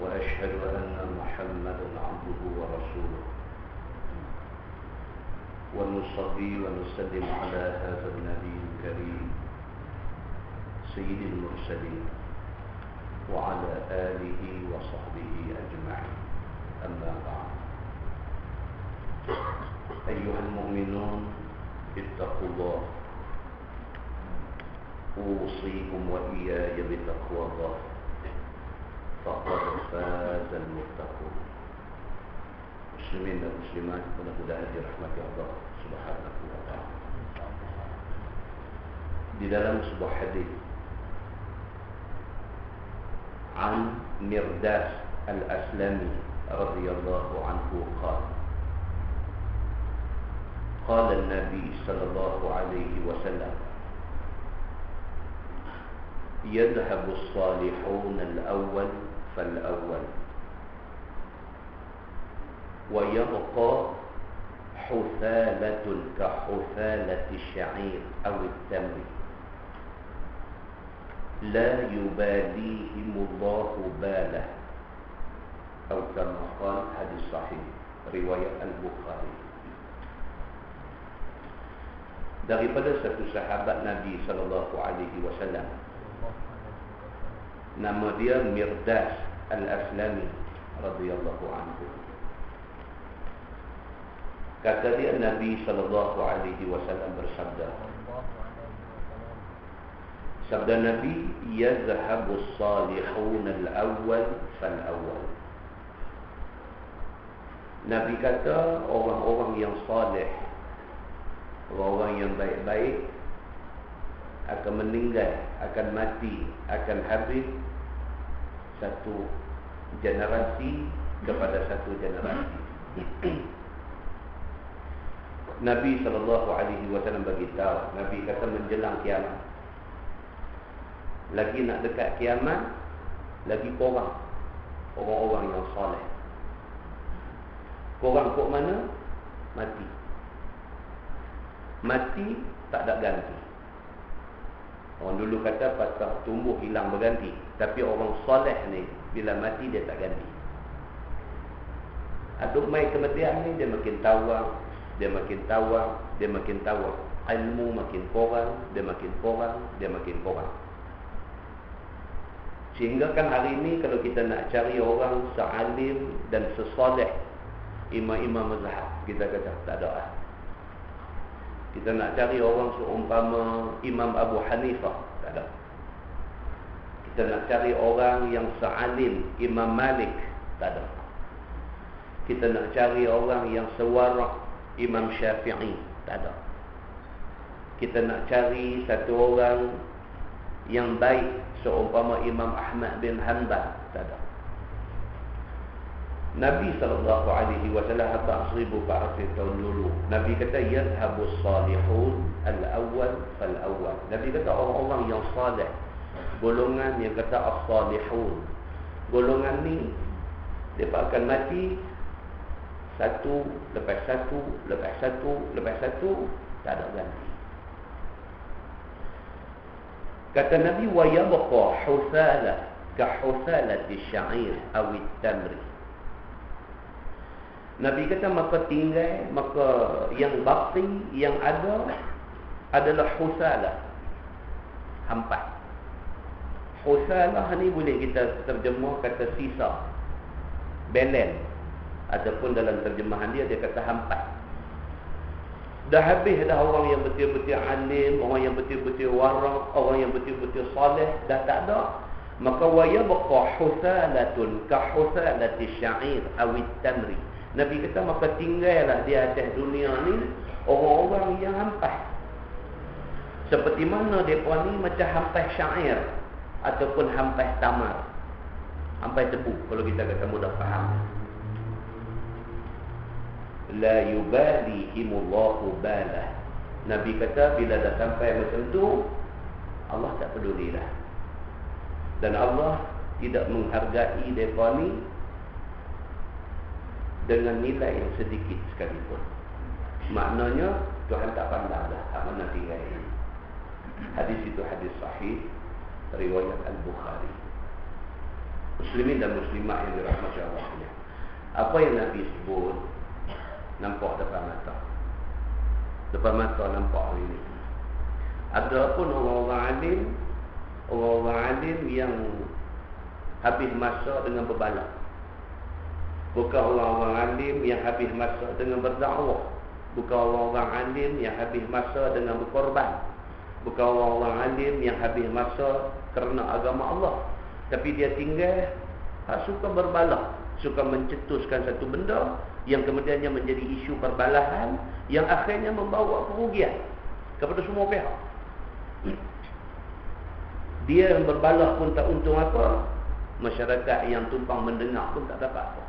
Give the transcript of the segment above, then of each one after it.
وأشهد أن محمدا عبده ورسوله ونصلي ونسلم على هذا النبي الكريم سيد المرسلين وعلى آله وصحبه أجمعين. أما بعد، أيها المؤمنون اتقوا الله، أوصيكم وإياي بتقوى الله، فقد فاز المتقون. Muslimin dan muslimat, mudah-mudahan dirahmati Allah Subhanahu wa ta'ala. Di dalam sebuah hadis an Mirdas al-Aslami radhiyallahu anhu qala an-nabi sallallahu alaihi wasallam yadhhabu as-salihun al-awwal fal-awwal ويبقى حثالة كحثالة الشعير أو التمر لا يباليهم الله باله أو كما قال حديث صحيح رواية البخاري. Daripada satu sahabat Nabi sallallahu alaihi wasallam, nama dia Mirdas al-Aslami radhiyallahu anhu. Kata dia, Nabi sallallahu alaihi wasallam bersabda, sabda Nabi, yazhabu as-salihun al-awwal fal-awwal. Nabi kata orang-orang yang saleh, orang-orang yang baik-baik akan meninggal, akan mati, akan habis satu generasi kepada satu generasi. Nabi SAW beritahu, Nabi kata menjelang kiamat, lagi nak dekat kiamat, lagi korang orang-orang yang soleh. Korang kok mana? Mati. Mati tak ada ganti. Orang dulu kata patah tumbuh hilang berganti, tapi orang soleh ni bila mati dia tak ganti. Aduk mai kematian ni dia makin tawang, dia makin tawang, dia makin tawang. Ilmu makin kurang, dia makin kurang, dia makin kurang. Sehingga kan hari ini kalau kita nak cari orang sealim dan sesoleh, imam-imam mazhab, kita kata tak ada. Kita nak cari orang seumpama Imam Abu Hanifah, tak ada. Kita nak cari orang yang sealim Imam Malik, tak ada. Kita nak cari orang yang sewarak Imam Syafi'i, tak ada. Kita nak cari satu orang yang baik seumpama Imam Ahmad bin Hanbal, tak ada. Nabi SAW hatta 1400 tahun dulu, Nabi kata yadhhabu as-salihun al-awwal fal-awwal. Nabi kata orang-orang yang salih, golongan yang kata as-salihun, golongan ni mereka akan mati satu lepas satu lepas satu lepas satu, tak ada ganti. Kata Nabi, wa yabqa huthalah ka huthalati sya'ir aw at-tamri. Nabi kata maka tinggal, maka yang baki yang ada adalah huthalah, hampas. Huthalah ni boleh kita terjemah kata sisa, belen, ataupun dalam terjemahan dia kata hampas. Dah habis dah orang yang betul-betul alim, orang yang betul-betul warak, orang yang betul-betul soleh, dah tak ada. Maka wa yabqa huthalatun ka huthalati sya'ir aw at-tamri. Nabi kata maka tinggallah di atas dunia ni orang-orang yang hampas. Seperti mana mereka ni macam hampas syair ataupun hampas tamar, hampas tebu kalau kita kata mudah faham. La yubalihimullahu balah. Nabi kata bila dah sampai macam tu, Allah tak pedulilah. Dan Allah tidak menghargai mereka ni dengan nilai yang sedikit sekalipun. Maknanya Tuhan tak pandang dah hak mana tinggal ini. Hadis itu hadis sahih riwayat Al-Bukhari. Muslimin dan muslimat yang dirahmati Allah. Apa yang Nabi sebut nampak depan mata. Depan mata nampak hari ini. Ada pun orang-orang alim yang habis masa dengan berbalak. Bukan orang-orang alim yang habis masa dengan berdakwah. Bukan orang-orang alim yang habis masa dengan berkorban. Bukan orang-orang alim yang habis masa kerana agama Allah. Tapi dia tinggal suka berbalak, suka mencetuskan satu benda yang kemudiannya menjadi isu perbalahan yang akhirnya membawa kerugian kepada semua pihak. Dia yang berbalah pun tak untung apa, masyarakat yang tumpang mendengar pun tak dapat apa.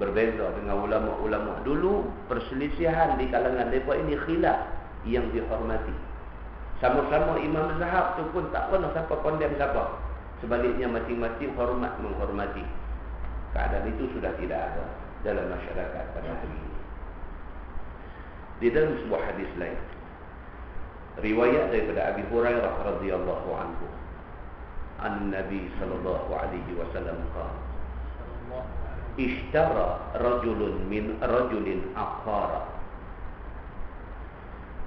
Berbeza dengan ulama-ulama dulu, perselisihan di kalangan mereka ini khilaf yang dihormati. Sama-sama imam mazhab tu pun tak pernah siapa condemn siapa. Sebaliknya masing-masing hormat menghormati. Keadaan itu sudah tidak ada dalam masyarakat pada hari ini. Di dalam sebuah hadis lain, riwayat daripada Abi Hurairah radhiyallahu anhu, an Nabi sallallahu alaihi wasallam qala, ishtara rajulun min rajulin aqara,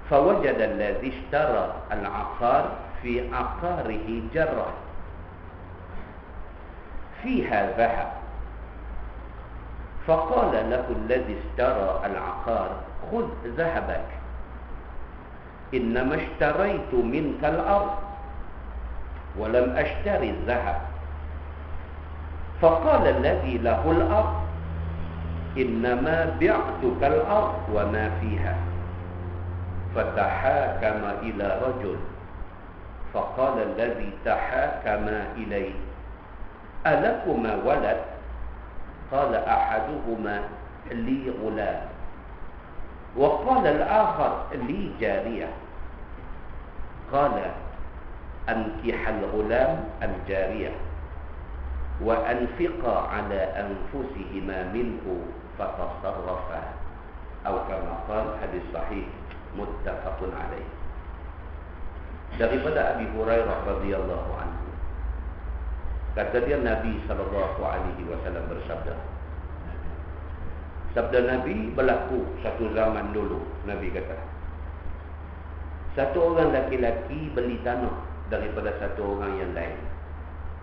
fawajada alladhi ishtara al-aqar fi aqarihi jarrah فيها ذهب فقال له الذي اشترى العقار خذ ذهبك إنما اشتريت منك الأرض ولم أشتري الذهب فقال الذي له الأرض إنما بعتك الأرض وما فيها فتحاكم إلى رجل فقال الذي تحاكم إليه ألكما ولد؟ قال أحدهما لي غلام وقال الآخر لي جارية قال أنكح الغلام الجارية وأنفقا على أنفسهما منه فتصرفا أو كما قال حديث صحيح متفق عليه. Daripada Abi Hurairah radhiyallahu anhu, kata dia, Nabi SAW bersabda. Sabda Nabi berlaku satu zaman dulu. Nabi kata, satu orang laki-laki beli tanah daripada satu orang yang lain.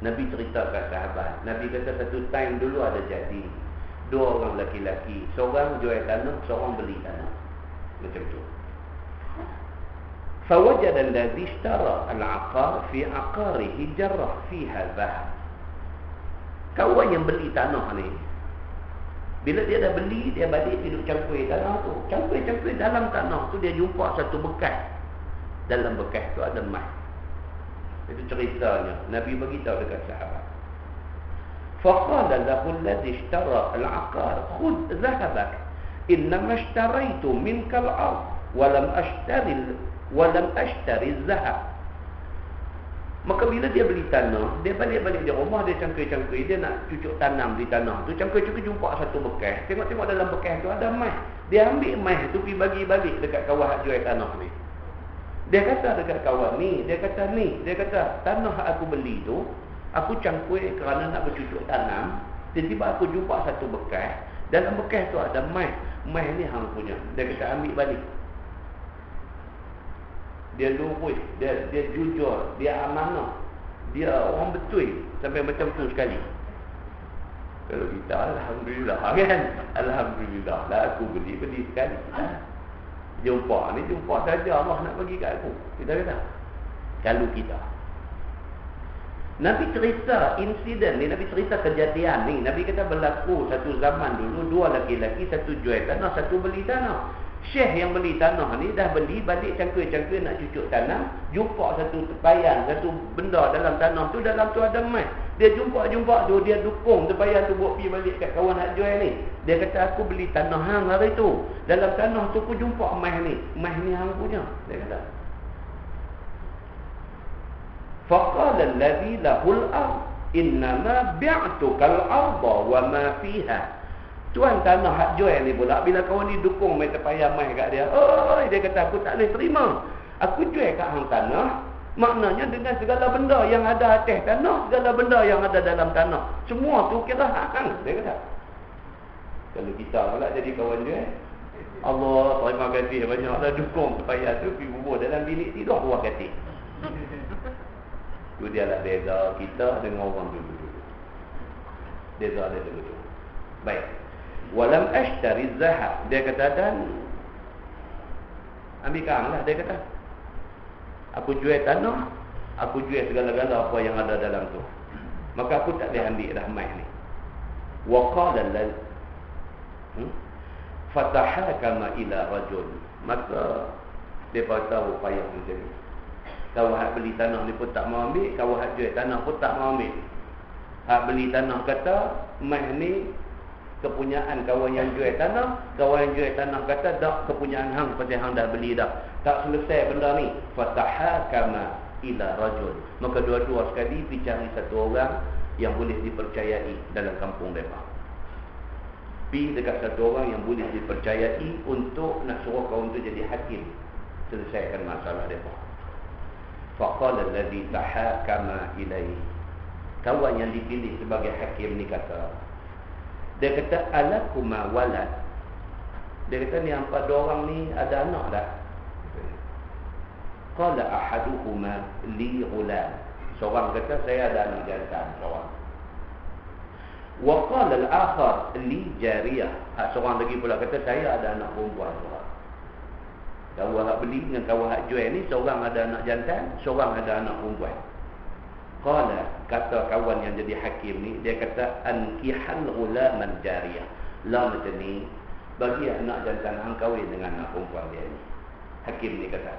Nabi cerita ke sahabat. Nabi kata satu time dulu ada jadi dua orang laki-laki, seorang jual tanah, seorang beli tanah. Macam tu. Fawajada alladhi ishtara al-aqar fi aqarihi jarrah fiha dhahab. Kawan yang beli tanah ni, bila dia dah beli, dia balik hidup cangkui tanah tu. Cangkui dalam tanah tu dia jumpa satu bekas. Dalam bekas tu ada emas. Itu ceritanya. Nabi beritahu dekat sahabat. Faqala lahu alladhi ishtara al-aqar khudh dhahabak innama ishtaraitu minka al-ard wa lam ashtari az-zahab. Maka bila dia beli tanah, dia balik-balik di rumah, dia cangkui-cangkui, dia nak cucuk tanam di tanah tu. Cangkui-cangkui jumpa satu bekas. Tengok-tengok dalam bekas tu ada emas. Dia ambil emas tu pergi bagi-balik dekat kawan jual tanah ni. Dia kata dekat kawan ni, dia kata tanah aku beli tu, aku cangkui kerana nak bercucuk tanam. Tiba-tiba aku jumpa satu bekas. Dalam bekas tu ada emas. Emas ni hang punya. Dia kata ambil balik. Dia lurus, dia jujur, dia amanah, dia orang betul sampai macam tu sekali. Kalau kita, alhamdulillah kan, alhamdulillah lah aku beli sekali. Jumpa saja Allah nak bagi kat aku. Kita kata, kalau kita Nabi cerita insiden ni, Nabi cerita kejadian ni. Nabi kata berlaku satu zaman dulu, dua laki-laki, satu jual tanah, satu beli tanah. Syekh yang beli tanah ni dah beli, balik cangkui-cangkui nak cucuk tanam, jumpa satu tepayan, satu benda dalam tanah tu, dalam tu ada emas. Dia jumpa tu, dia dukung tepayan tu buat pergi balik kat kawan nak jual ni. Dia kata aku beli tanah hang hari tu, dalam tanah tu aku jumpa emas ni hang punya. Dia kata, faqala alladhi lahul ard innama bi'tuka al-arda wa ma fiha. Tuan tanah hak jual ni pula, bila kawan ni dukung main terpayah mai kat dia, dia kata aku tak boleh terima. Aku jual kat hang tanah, Maknanya dengan segala benda yang ada atas tanah, segala benda yang ada dalam tanah, semua tu kira hang, dia kata. Kalau kita pula jadi kawan dia, Allah terima kasih banyaklah dukung supaya tu pergi bubur dalam bilik tidur buah katil. Tu dia lah beza kita dengan orang dulu. Beza dia dulu. Baik. Walam ashtari zahab. Dia kata dan ambilkan lah dia kata. Aku jual tanah, aku jual segala-gala apa yang ada dalam tu. Maka aku tak boleh ambil dah mai ni. Wa qala lal fatahakama ila rajul. Maka depa tahu payah macam ni. Kawan hak beli tanah ni pun tak mau ambil, kawan hak jual tanah pun tak mau ambil. Hak beli tanah kata, mai ni kepunyaan kawan yang jual tanah, kawan yang jual tanah kata dak kepunyaan hang pasal hang dah beli dah. Tak selesai benda ni. Fatahakama ila rajul. Maka dua-dua sekali pergi cari satu orang yang boleh dipercayai dalam kampung mereka. Pergi dekat satu orang yang boleh dipercayai untuk nak suruh kawan tu jadi hakim, selesaikan masalah mereka. Faqala alladhi tahakama ilaihi. Kawan yang dipilih sebagai hakim ni kata, dia kata alakuma walad. Dia kata ni empat dua orang ni ada anak dah. Qala ahaduhuma li ghulam. Seorang kata saya ada anak jantan seorang. Wa qala al-akhar li jariyah. Seorang lagi pula kata saya ada anak perempuan seorang. Kawan hak beli dengan kawan hak jual ni, seorang ada anak jantan, seorang ada anak perempuan. Qala, kata kawan yang jadi hakim ni, dia kata ankihal ghulaman jariyah. La macam ni, bagi anak jantan hang kahwin dengan anak perempuan dia ni. Hakim ni kata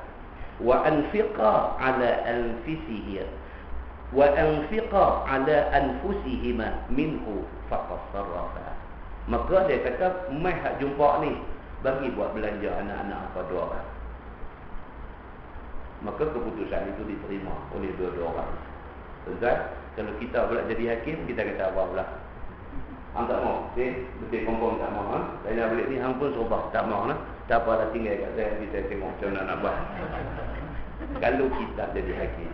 wa anfiqa ala anfusihi wa anfiqa ala anfusihima minhu faqasarrafa. Maka dia kata mai hak jumpa ni bagi buat belanja anak-anak apa dua orang. Maka keputusan itu diterima oleh dua-dua orang. Tuan, kalau kita pula jadi hakim, kita kata apa pula? Hang tak mau, betul kompon tak mau. Saya nak balik ni hang pun serubah tak mau lah. Tak apalah, tinggal kat saya, kita tengok macam mana nak buat. Kalau kita jadi hakim,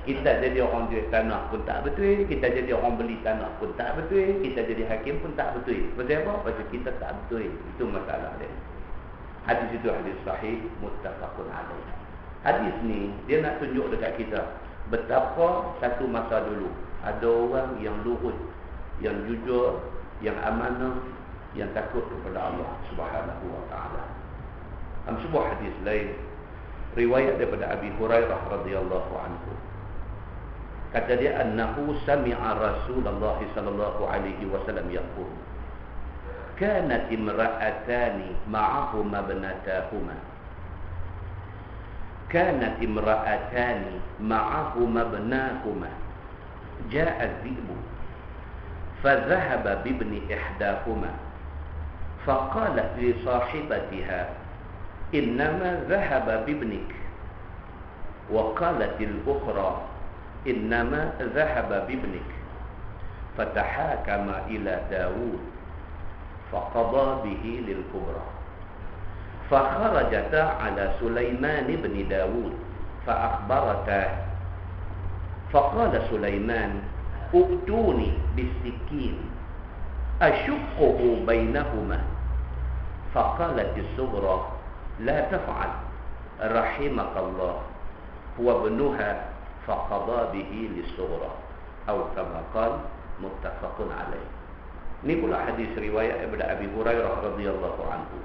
kita jadi orang jual tanah pun tak betul, kita jadi orang beli tanah pun tak betul, kita jadi hakim pun tak betul. Pasal apa? Pasal kita tak betul. Itu masalah dia. Hadis itu hadis sahih muttafaqun alaih. Hadis ni dia nak tunjuk dekat kita betapa satu masa dulu ada orang yang luhut, yang jujur, yang amanah, yang takut kepada Allah Subhanahu wa taala. Dalam sebuah hadis lain riwayat daripada Abi Hurairah radhiyallahu anhu, kata dia annahu sami'a Rasulullah sallallahu alaihi wasallam yaqul kanat imra'atani ma'ahuma ibnatahuma kanat imra'atani ma'ahuma ibnahuma ja'a adh-dhi'bu fadhahaba bibni ihdahuma faqalat li sahibatiha innama dhahaba bibnik wa qalat al-ukhra innama dhahaba bibnik fatahakama ila Daud faqada bihi lil kubra fakharajata ala Sulaiman ibn Daud fa akhbarata faqala Sulaiman uktuni bisikin ashukkuhu bainahuma faqalat as-sughra la taf'al rahimakallah huwa ibnuha faqada bihi lis-sughra atau kama qala muttafaqun alaih. Ini pula hadis riwayat daripada Abi Hurairah radhiyallahu anhu.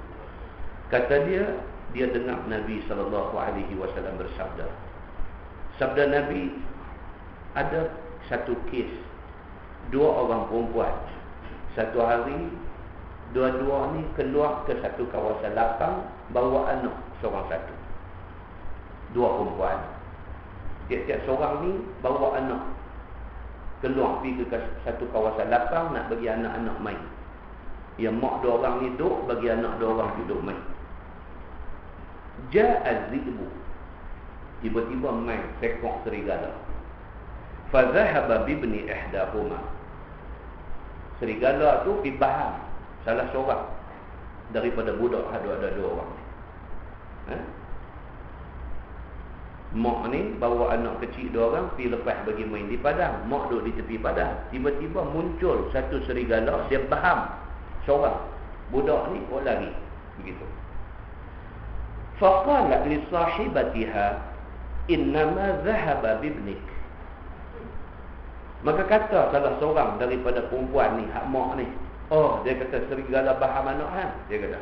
Kata dia dengar Nabi sallallahu alaihi wasallam bersabda. Sabda Nabi, ada satu kes dua orang perempuan. Satu hari dua-dua ni keluar ke satu kawasan lapang bawa anak seorang satu. Dua perempuan. Tiap-tiap seorang ni bawa anak keluar pergi ke satu kawasan lapang nak bagi anak-anak main. Yang mak dua orang ni duduk, bagi anak dua orang duduk main. Ja'a az-zi'bu, tiba-tiba main sekok serigala. Fa dhahaba bibni ihdahuma, serigala tu pergi bahang salah seorang daripada budak ada dua orang. Mak ni bawa anak kecil 2 orang pergi lepas bagi main di padang. Mak duduk di tepi padang. Tiba-tiba muncul satu serigala, dia baham seorang. Budak ni lari. Begitu. Faqalat li sahibatiha innama dhahaba bibnik. Maka kata salah seorang daripada perempuan ni, hak mak ni, oh, dia kata serigala baham anak hang, dia kata.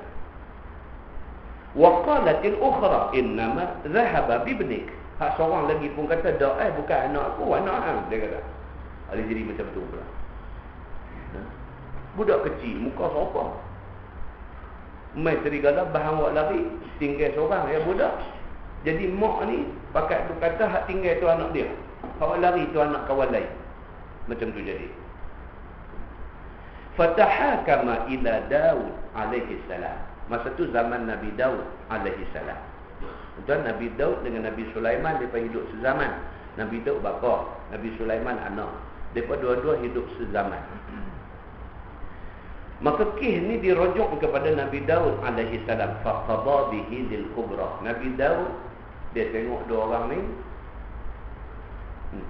Wa qalatil ukhra innama dhahaba bibnik. Hak seorang lagi pun kata, dak, bukan anak aku, anak hang, dia kata. Ada jadi macam tu pula. Budak kecil, muka sopah. Main serigala bahang awak lari, tinggal seorang ya budak. Jadi mak ni pakat tu kata hak tinggal tu anak dia, awak lari tu anak kawan lain. Macam tu jadi. Fatahakama ila Daud alaihi salam. Masa tu zaman Nabi Daud alaihi salam. Dan Nabi Daud dengan Nabi Sulaiman mereka hidup sezaman. Nabi Daud bapa, Nabi Sulaiman anak. Mereka dua-dua hidup sezaman. Maka kisah ni dirujuk kepada Nabi Daud alaihi salam. Faqada bihi lil kubra. Nabi Daud dia tengok 2 orang ni.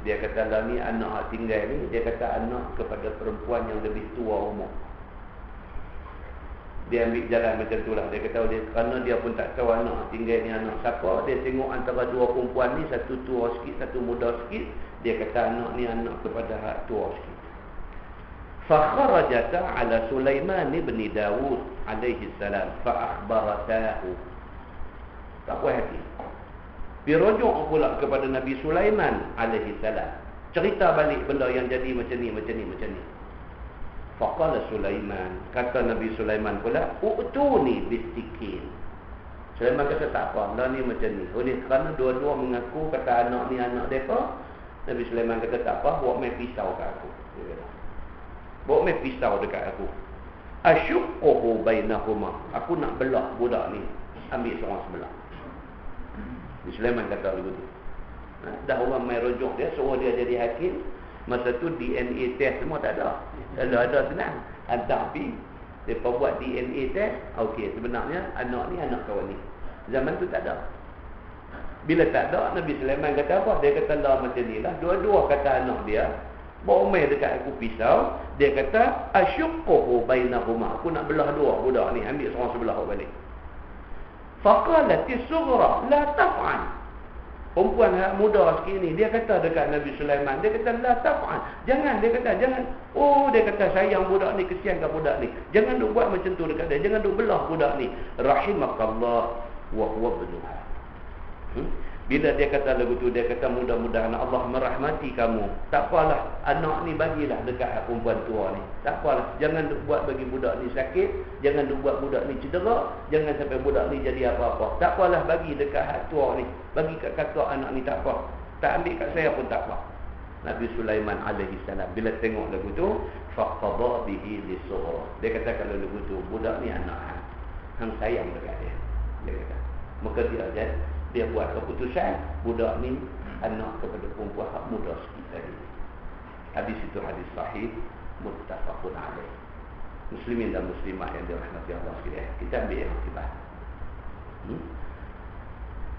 Dia kata lah ni anak tinggal ni, dia kata anak kepada perempuan yang lebih tua umur. Dia ambil jalan macam tu lah. Dia kata kerana dia pun tak tahu anak tinggal ni anak siapa. Dia tengok antara 2 perempuan ni, satu tua sikit, satu muda sikit. Dia kata anak ni anak kepada hak tua sikit. Fakharajata ala Sulaiman ibn Dawud alaihi salam fa akhbaratahu. Tak puas hati. Dirujuk pula kepada Nabi Sulaiman alaihi salam. Cerita balik benda yang jadi macam ni, macam ni, macam ni. Faqala Sulaiman, kata Nabi Sulaiman pula, "Utuni bistikin." Sulaiman kata tak apa, lah ni macam ni. Oleh kerana dua-dua mengaku kata anak ni anak depa, Nabi Sulaiman kata tak apa, bawa main pisau kat aku. Dia kata, bawa main pisau dekat aku. Asyuquhu bainahuma. Aku nak belah budak ni, ambil seorang sebelah. Sulaiman kata begitu. Dah orang main rujuk dia, suruh dia jadi hakim. Masa tu DNA test semua tak ada. Kalau ada senang, hantar pergi. Mereka buat DNA test. Okey, sebenarnya anak ni anak kawan ni. Zaman tu tak ada. Bila tak ada, Nabi Sulaiman kata apa? Dia kata lah macam ni lah. Dua-dua kata anak dia, bawa main dekat aku pisau. Dia kata, asyuquhu bainahuma. Aku nak belah 2 budak ni, ambil seorang sebelah balik. Faqalatis sughra la taf'al. Perempuan muda sikit ni, dia kata dekat Nabi Sulaiman, dia kata la taf'al. Jangan, dia kata jangan. Oh, dia kata sayang budak ni, kesian kat budak ni. Jangan duk buat macam tu dekat dia. Jangan duk belah budak ni. Rahimakallah wa huwa ibnuha. Bila dia kata lagu tu, dia kata mudah-mudahan Allah merahmati kamu. Tak apalah, anak ni bagilah dekat perempuan tua ni. Tak apalah, jangan duk buat bagi budak ni sakit, jangan duk buat budak ni cedera, jangan sampai budak ni jadi apa-apa. Tak apalah, bagi dekat hak tua ni, bagi kat kakak anak ni tak apa. Tak ambil kat saya pun tak apa. Nabi Sulaiman alaihi salam bila tengok lagu tu, faqada bihi lisughra. Dia kata kalau lagu tu budak ni anak hang sayang dekat dia. Dia kata. Maka dia buat keputusan budak ni anak kepada perempuan hak muda sikit tadi. Hadis itu hadis sahih muttafaqun alaih. Muslimin dan muslimat yang dirahmati Allah sekalian, kita ambil ikhtibah.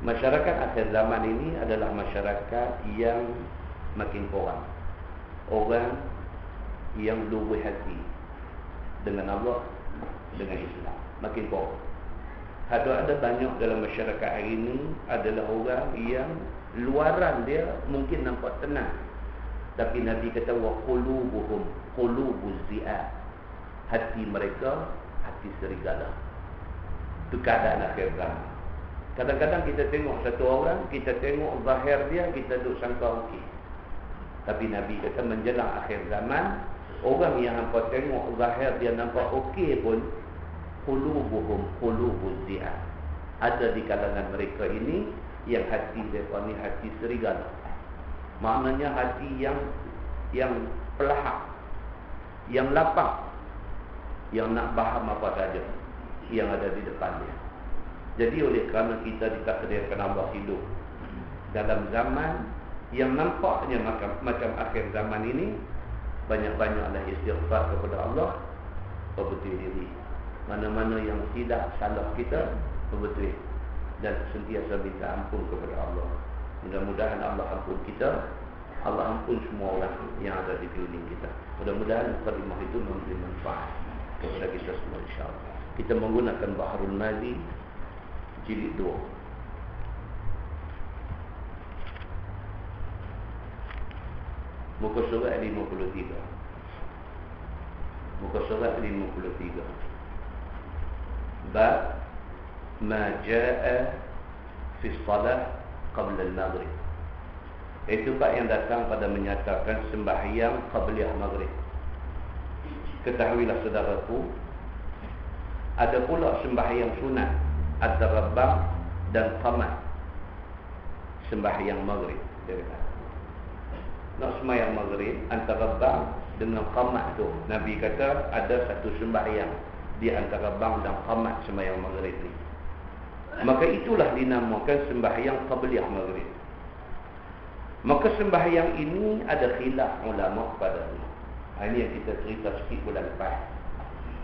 Masyarakat akhir zaman ini adalah masyarakat yang makin kurang. Orang yang luwih hati dengan Allah, dengan Islam, makin kurang. Ada banyak dalam masyarakat hari ini adalah orang yang luaran dia mungkin nampak tenang, tapi Nabi kata wa qulubuhum qulubuz zi'ab. Hati mereka hati serigala. Itu keadaan akhir zaman. Kadang-kadang kita tengok satu orang, kita tengok zahir dia, kita duk sangka okey. Tapi Nabi kata menjelang akhir zaman, orang yang hampa tengok zahir dia nampak okey pun, qulubuhum qulubuz zi'ab. Ada di kalangan mereka ini yang hati mereka ni hati serigala. Maknanya hati yang pelahap, yang lapang, yang nak faham apa saja yang ada di depannya. Jadi oleh kerana kita ditakdirkan Allah hidup dalam zaman yang nampaknya macam akhir zaman ini, banyak-banyaklah istighfar kepada Allah, perbetul diri. Mana-mana yang tidak salah kita, perbetul, dan sentiasa minta ampun kepada Allah. Mudah-mudahan Allah ampun kita, Allah ampun semua orang yang ada di keliling kita. Mudah-mudahan mukadimah itu memberi manfaat kepada kita semua, insya-Allah. Kita menggunakan Bahrul Mazi jilid 2. Muka surat 53. Muka surat 53. Bab ma jaa fi salat qabla al-maghrib. Itu bab yang datang pada menyatakan sembahyang qabliyah maghrib. Ketahuilah saudaraku, ada pula sembahyang sunat antara bab dan qamat sembahyang maghrib. Dia kata nak sembahyang maghrib antara bab dengan qamat tu, Nabi kata ada satu sembahyang di antara bab dan qamat sembahyang maghrib ni. Maka itulah dinamakan sembahyang qabliyah maghrib. Maka sembahyang ini ada khilaf ulama padanya. Ini yang kita cerita sikit bulan lepas.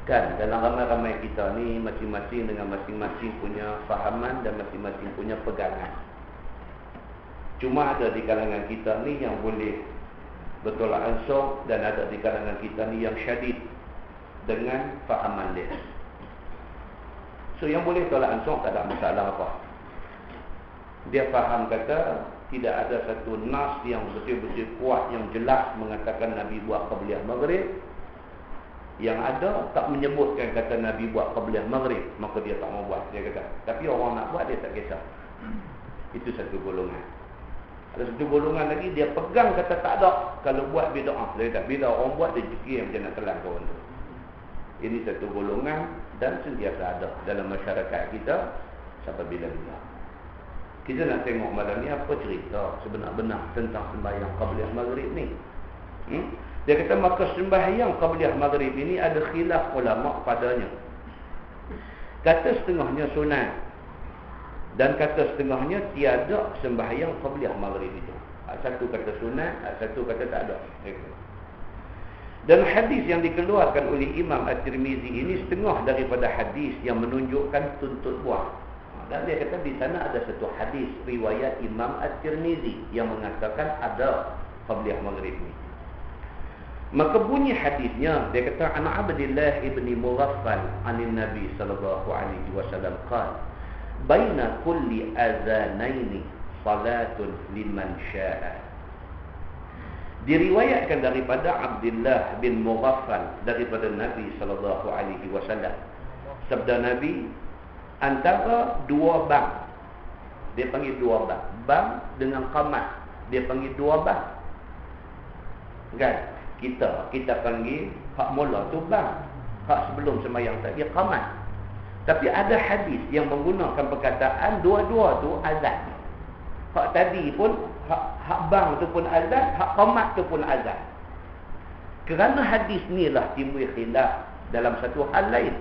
Kan dalam ramai-ramai kita ni masing-masing dengan masing-masing punya fahaman dan masing-masing punya pegangan. Cuma ada di kalangan kita ni yang boleh bertolak ansur, dan ada di kalangan kita ni yang syadid dengan fahaman dia. So yang boleh tolak ansur tak ada masalah apa. Dia faham kata tidak ada satu nas yang betul-betul kuat yang jelas mengatakan Nabi buat qabliyah maghrib. Yang ada tak menyebutkan kata Nabi buat qabliyah maghrib, maka dia tak mau buat, dia kata. Tapi orang nak buat dia tak kisah. Itu satu golongan. Ada satu golongan lagi dia pegang kata tak ada kalau buat bid'ah. Dia kata bila orang buat dia fikir macam nak telan kawan tu. Ini satu golongan dan sentiasa ada dalam masyarakat kita sampai bila-bila. Kita nak tengok malam ni apa cerita sebenar-benar tentang sembahyang qabliyah maghrib ni. Dia kata maka sembahyang qabliyah maghrib ini ada khilaf ulama padanya. Kata setengahnya sunat dan kata setengahnya tiada sembahyang qabliyah maghrib itu. Satu kata sunat, satu kata tak ada. Dan hadis yang dikeluarkan oleh Imam At-Tirmizi ini setengah daripada hadis yang menunjukkan tuntut buah. Dan dia kata di sana ada satu hadis riwayat Imam At-Tirmizi yang mengatakan ada qabliyah maghrib ini. Maka bunyi hadisnya, dia kata an Abdullah ibn Mughaffal anin Nabi sallallahu alaihi wasallam qala baina kulli azanaini salatun liman syaa. Diriwayatkan daripada Abdullah bin Mughaffal daripada Nabi sallallahu alaihi wasallam. Sabda Nabi, antara dua bab, dia panggil dua bab, bab dengan qamat, dia panggil dua bab. Kan? Kita panggil hak mula tu bab, hak sebelum sembahyang tadi qamat. Tapi ada hadis yang menggunakan perkataan dua-dua tu azan. Hak tadi pun hak bang tu pun azan, hak qamat tu pun azan. Kerana hadis ni lah timbul khilaf dalam satu hal lain.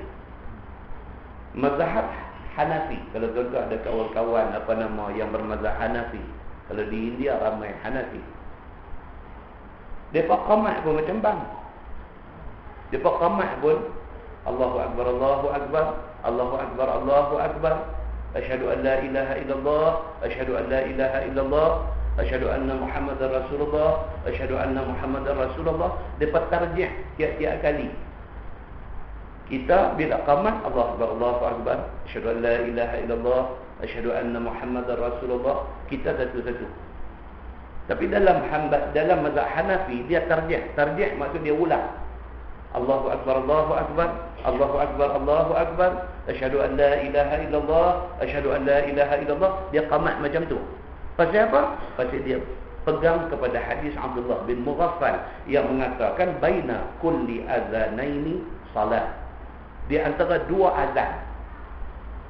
Mazhab Hanafi, kalau tuan-tuan ada kawan-kawan apa nama yang bermazhab Hanafi, kalau di India ramai Hanafi. Depa qamat pun macam bang. Depa qamat pun Allahu akbar, Allahu akbar, Allahu akbar, Allahu akbar. Asyhadu an la ilaha illallah, asyhadu an la ilaha illallah, asyhadu anna Muhammadar Rasulullah, asyhadu anna Muhammadar Rasulullah. Depa tarjih tiap-tiap kali. Kita bila qamat Allahu akbar, Allahu akbar, asyhadu an la ilaha illallah, asyhadu anna Muhammadar Rasulullah, kita satu-satu. Tapi dalam mazhab Hanafi dia tarjih. Tarjih maksud dia ulang. Allahu akbar, Allahu akbar, Allahu akbar, Allahu akbar, asyhadu an la ilaha illallah, asyhadu an la ilaha illallah. Dia qamat macam tu. Pasal apa? Pasal dia pegang kepada hadis Abdullah bin Mughaffal yang mengatakan baina kulli azanaini salat. Di antara dua azan.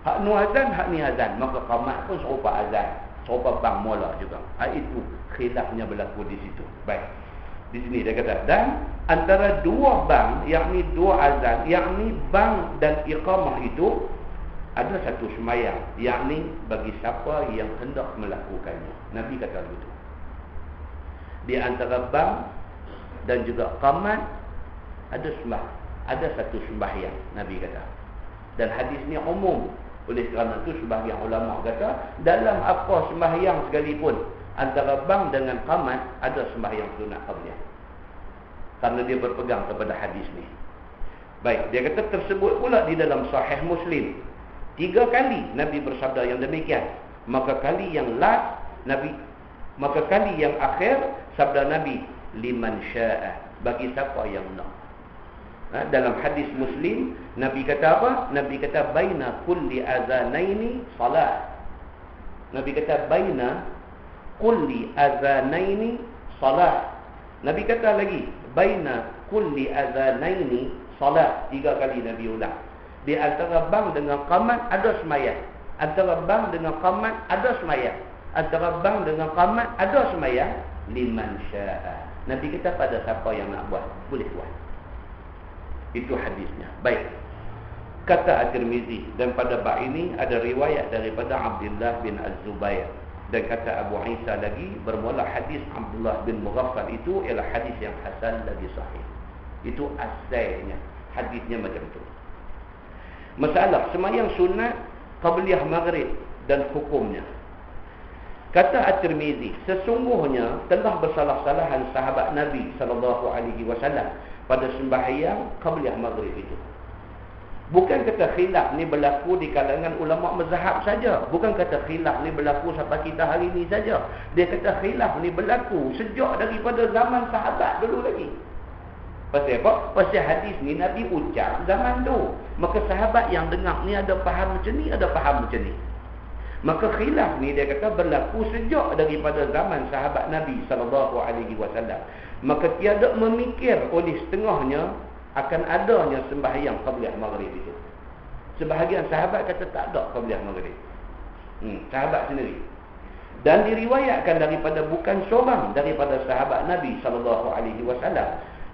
Hak nu azan, hak ni azan. Maka qamat pun serupa azan, serupa bang mula juga. Itu khilafnya berlaku di situ. Baik. Di sini dia kata dan antara dua bang, yakni dua azan, yakni bang dan iqamah itu ada satu sembahyang, yakni bagi siapa yang hendak melakukannya. Nabi kata begitu. Di antara bang dan juga qamat ada satu sembahyang, Nabi kata. Dan hadis ni umum, Oleh kerana itu sebahagian ulama kata dalam apa sembahyang sekalipun antara bang dengan qamat ada sembahyang sunat qabliyah. Kerana dia berpegang kepada hadis ni. Baik, dia kata tersebut pula di dalam Sahih Muslim. 3 kali Nabi bersabda yang demikian. Maka kali yang akhir sabda Nabi liman syaa, bagi siapa yang nak. Dalam hadis Muslim Nabi kata apa? Nabi kata baina kulli azanaini salat. Nabi kata baina kulli azanaini salat. Nabi kata lagi baina kulli azanaini salat. 3 kali Nabi ulang. Di antara bang dengan qamat ada sembahyang. Antara bang dengan qamat ada sembahyang. Antara bang dengan qamat ada sembahyang. Liman syaa. Nabi kata pada siapa yang nak buat boleh buat. Itu hadisnya. Baik. Kata At-Tirmizi, dan pada bab ini ada riwayat daripada Abdullah bin Az-Zubair. Dan kata Abu Isa lagi, bermula hadis Abdullah bin Mughaffal itu ialah hadis yang hasan lagi sahih. Itu asalnya. Hadisnya macam tu. Masalah sembahyang sunat qabliyah maghrib dan hukumnya. Kata At-Tirmizi, sesungguhnya telah bersalah-salahan sahabat Nabi SAW pada sembahyang qabliyah maghrib itu. Bukan kata khilaf ni berlaku di kalangan ulama mazhab saja. Bukan kata khilaf ni berlaku sampai kita hari ni saja. Dia kata khilaf ni berlaku sejak daripada zaman sahabat dulu lagi. Pasal apa? Pasal hadis ni Nabi ucap zaman tu. Maka sahabat yang dengar ni ada faham macam ni, ada faham macam ni. Maka khilaf ni dia kata berlaku sejak daripada zaman sahabat Nabi SAW. Maka tiada memikir oleh setengahnya akan adanya sembahyang qabliyah maghrib itu. Sebahagian sahabat kata tak ada qabliyah maghrib. Sahabat sendiri. Dan diriwayatkan daripada bukan seorang daripada sahabat Nabi SAW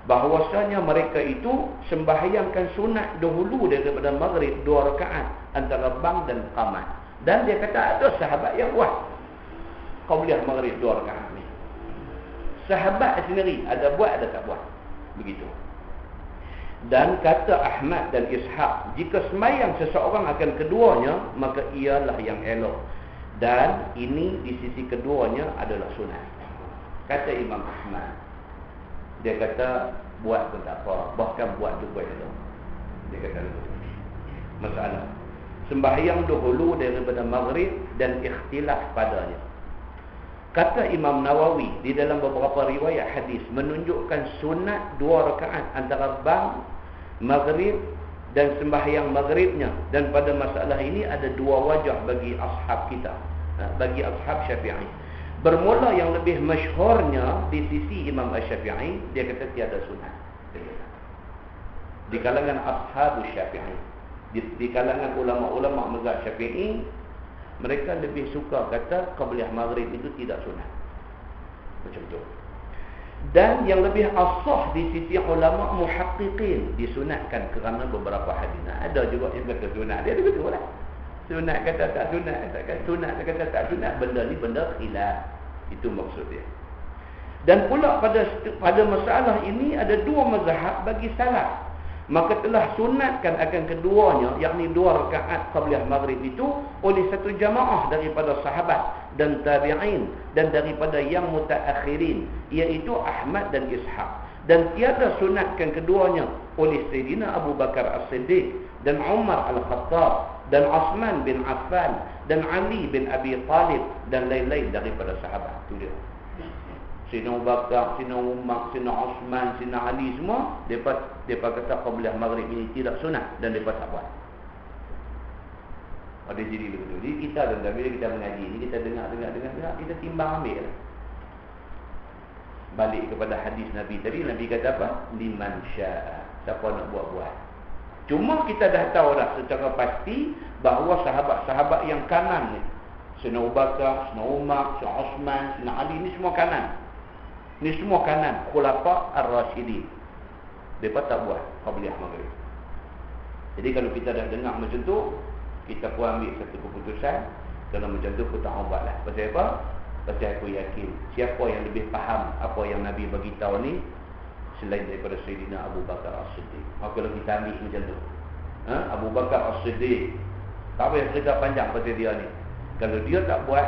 bahawasanya mereka itu sembahyangkan sunat dahulu daripada maghrib 2 rakaat antara bang dan qamat. Dan dia kata ada sahabat yang buat qabliyah maghrib 2 rakaat ni. Sahabat sendiri ada buat ada tak buat. Begitu. Dan kata Ahmad dan Ishaq, jika sembahyang seseorang akan keduanya, maka ialah yang elok. Dan ini di sisi keduanya adalah sunat. Kata Imam Ahmad, dia kata buat pun tak apa, bahkan buat juga elok. Dia kata begitu. Masalah sembahyang dahulu daripada maghrib dan ikhtilaf padanya. Kata Imam Nawawi di dalam beberapa riwayat hadis menunjukkan sunat 2 rakaat antara bang, maghrib dan sembahyang maghribnya. Dan pada masalah ini ada 2 wajah bagi ashab kita, bagi ashab Syafi'i. Bermula yang lebih masyhurnya di sisi Imam Asy-Syafi'i, dia kata tiada sunat. Di kalangan ashab Syafi'i, di kalangan ulama-ulama mazhab Syafi'i, mereka lebih suka kata qabliyah maghrib itu tidak sunat. Macam tu. Dan yang lebih asah di sisi ulama muhaqqiqin, disunatkan kerana beberapa hadis. Ada juga yang kata sunat. Dia betul lah. Sunat kata tak sunat, kata sunat kata tak sunat. Benda ni benda khilaf. Itu maksud dia. Dan pula pada masalah ini ada 2 mazhab bagi salaf. Maka telah sunatkan akan keduanya, yakni 2 rakaat qabliyah maghrib itu oleh satu jamaah daripada sahabat dan tabi'in dan daripada yang mutaakhirin, iaitu Ahmad dan Ishaq. Dan tiada sunatkan keduanya oleh Sayyidina Abu Bakar As-Siddiq dan Umar Al-Khattab dan Uthman bin Affan dan Ali bin Abi Talib dan lain-lain daripada sahabat. Itu dia. Sina Abu Bakar, Sina Umar, Sina Uthman, Sina Ali semua, mereka kata qabliyah maghrib ini tidak sunat dan mereka tak buat. Ada jadi begitu. Jadi kita dan bila kita mengaji ni, kita dengar, kita timbang ambil. Balik kepada hadis Nabi tadi, Nabi kata apa? Liman syaa. Siapa nak buat-buat. Cuma kita dah tahu dah secara pasti bahawa sahabat-sahabat yang kanan ni, Sina Abu Bakar, Sina Umar, Sina Uthman, Sina Ali ni semua kanan. Ni semua kanan, khulafa ar-rasyidin. Mereka tak buat qabliyah maghrib. Jadi kalau kita dah dengar macam tu, kita pun ambil satu keputusan. Kalau macam tu, aku tak ubatlah. Pasal apa? Pasal aku yakin siapa yang lebih faham apa yang Nabi bagi tahu ni selain daripada Sayyidina Abu Bakar As-Siddiq. Kalau kita ambil macam tu, Abu Bakar As-Siddiq Tak payah cerita panjang pasal dia ni. Kalau dia tak buat,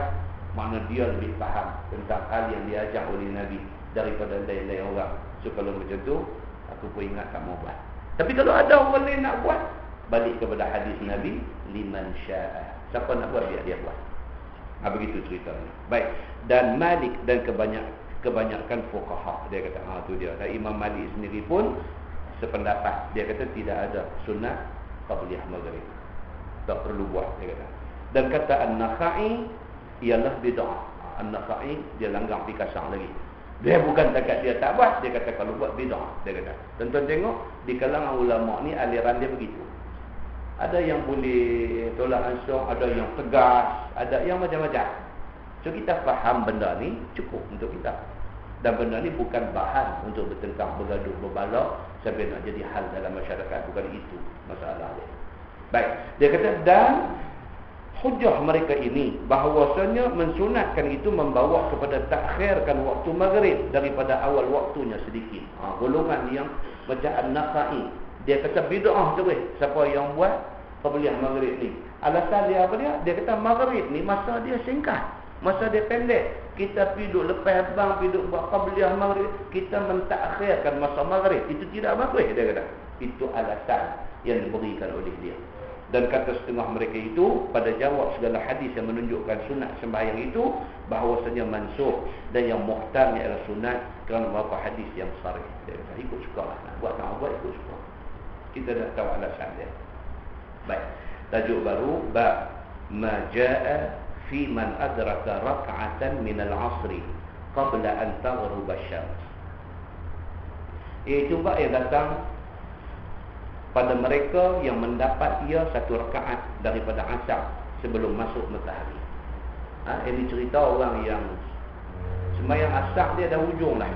makna dia lebih faham tentang hal yang diajar oleh Nabi daripada lain-lain orang. So kalau macam tu, aku pun ingat tak mau buat. Tapi kalau ada orang lain nak buat, balik kepada hadis Nabi, liman sya'a. Siapa nak buat, biar dia buat. Begitu ceritanya. Baik. Dan Malik dan kebanyakan fuqaha, dia kata, tu dia. Dan Imam Malik sendiri pun sependapat. Dia kata tidak ada sunat qabliyah maghrib. Tak perlu buat, dia kata. Dan kata An-Nakhai ialah bid'ah. An-Nakhai dia langgar pi kasar lagi. Dia bukan takat dia tak buat, dia kata kalau buat bid'ah, dia kata. Tuan-tuan tengok di kalangan ulama ni aliran dia begitu. Ada yang boleh tolak ansur, ada yang tegas, ada yang macam-macam. So kita faham benda ni cukup untuk kita. Dan benda ni bukan bahan untuk bertengkar, bergaduh, berbalak sampai nak jadi hal dalam masyarakat. Bukan itu masalah dia. Baik, dia kata dan hujah mereka ini bahawasanya mensunatkan itu membawa kepada takhirkan waktu maghrib daripada awal waktunya sedikit. Golongan yang macam An-Nakhai, dia kata bid'ah tu siapa yang buat qabliyah maghrib ni. Alasan dia apa dia? Dia kata maghrib ni masa dia singkat, masa dia pendek. Kita piduk lepas bang, piduk buat qabliyah maghrib, kita mentakhirkan masa maghrib. Itu tidak bagus, dia kata. Itu alasan yang diberikan oleh dia. Dan kata setengah mereka itu pada jawab segala hadis yang menunjukkan sunat sembahyang itu bahawasanya mansukh dan yang muhtam ialah sunat kerana beberapa hadis yang sahih. Dia kata ikut sukalah, nak buat tak buat ikut suka. Kita dah tahu alasan dia. Baik. Tajuk baru bab ma jaa fi man adraka rak'atan min al-'asr qabla an taghrub asy-syams. Itu bab yang datang pada mereka yang mendapat ia satu rakaat daripada asar sebelum masuk matahari. Ini cerita orang yang sembahyang asar dia dah hujung lah.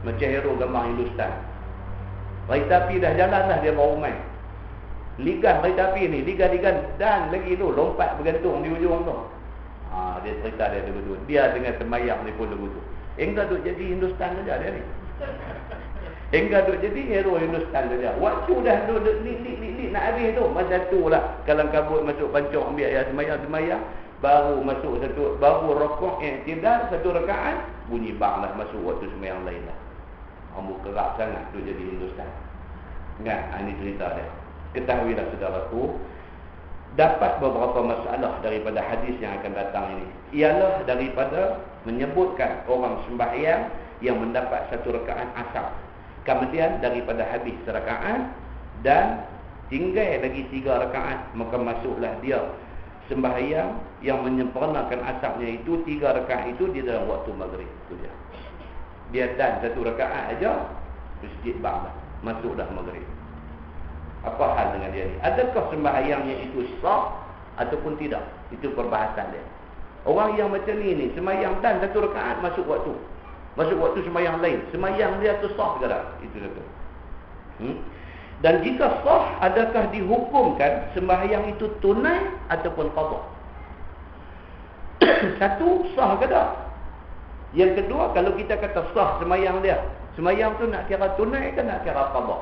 Macam hero gambar Hindustan. Kereta api dah jalan dah, dia baru main. Ligan kereta api ni, ligan-ligan dan lagi tu lompat bergantung di ujung tu. Dia cerita dia begitu. Dia dengan sembahyang ni pun begitu. Enggak duk jadi Hindustan saja dia ni. Hingga duk jadi hero Hindustan saja. Waktu dah duk ni nak habis tu. Masa tu lah kalang kabut masuk pancok ambil ayat semayang. Baru masuk satu, baru rokok i'tidal satu rakaat. Bunyi bang lah masuk waktu semayang lain lah. Ambil kerap sangat duk jadi Hindustan. Ingat, ini cerita dia. Ketahuilah saudaraku, dapat beberapa masalah daripada hadis yang akan datang ini. Ialah daripada menyebutkan orang sembahyang yang mendapat satu rakaat asar. Kemudian daripada habis serakaat dan tinggal lagi 3 rakaat, maka masuklah dia sembahyang yang menyempurnakan asarnya itu 3 rakaat itu di dalam waktu maghrib. Itu dia. Dia dan 1 rakaat aja masjid bang dah. Masuk dah maghrib. Apa hal dengan dia ni? Adakah sembahyangnya itu sah ataupun tidak? Itu perbahasan dia. Orang yang macam ni sembahyang dan 1 rakaat masuk waktu. Masuk waktu sembahyang lain. Sembahyang dia tu sah ke tak? Itu dia tu. Dan jika sah, adakah dihukumkan sembahyang itu tunai ataupun qada? Satu, sah ke tak? Yang kedua, kalau kita kata sah sembahyang dia, sembahyang tu nak kira tunai ke nak kira qada?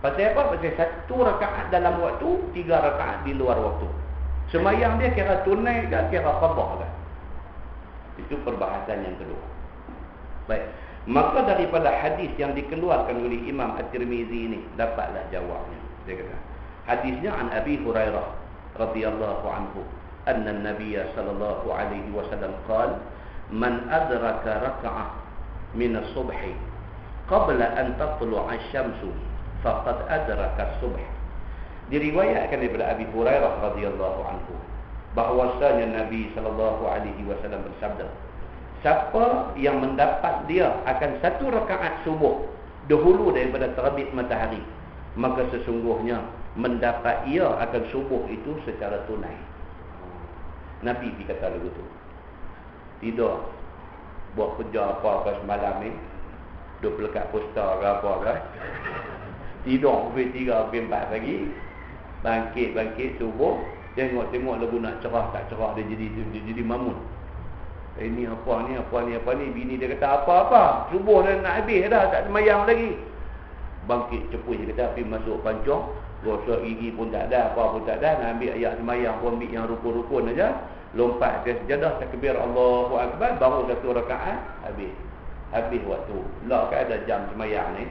Pasal apa? Pasal 1 rakaat dalam waktu, 3 rakaat di luar waktu. Sembahyang dia kira tunai ke kira qada ke? Itu perbahasan yang kedua. Baik. Maka daripada hadis yang dikeluarkan oleh Imam At-Tirmizi ini dapatlah jawabnya. Dia kata, hadisnya an Abi Hurairah radhiyallahu anhu, anna an-nabiy sallallahu alaihi wasallam qala, man adraka rak'ah min as-subhi qabla an tatlu'a asy-syamsu faqad adraka as-subh. Diriwayatkan daripada Abi Hurairah radhiyallahu anhu bahwasanya Nabi sallallahu alaihi wasallam bersabda, siapa yang mendapat dia akan 1 rakaat subuh dahulu daripada terbit matahari, maka sesungguhnya mendapat ia akan subuh itu secara tunai. Nabi dikata begitu. Tidak buat kerja apa-apa semalam ni, duk lekat poster ke apa ke, tidur pukul 3, pukul 4 pagi, bangkit subuh, tengok lagu nak cerah tak cerah, dia jadi mamun. Ini apa ni, bini dia kata apa subuh dah nak habis dah, tak semayang lagi. Bangkit cepuh, dia kata pergi masuk pancong, Gosok gigi pun tak ada, apa pun tak ada. Nak ambil ayat semayang pun ambil yang rukun-rukun aja. Lompat ke sejadah, takbir Allahu Akbar, baru satu rakaat, habis. Habis waktu. Lah kan ada jam semayang ni.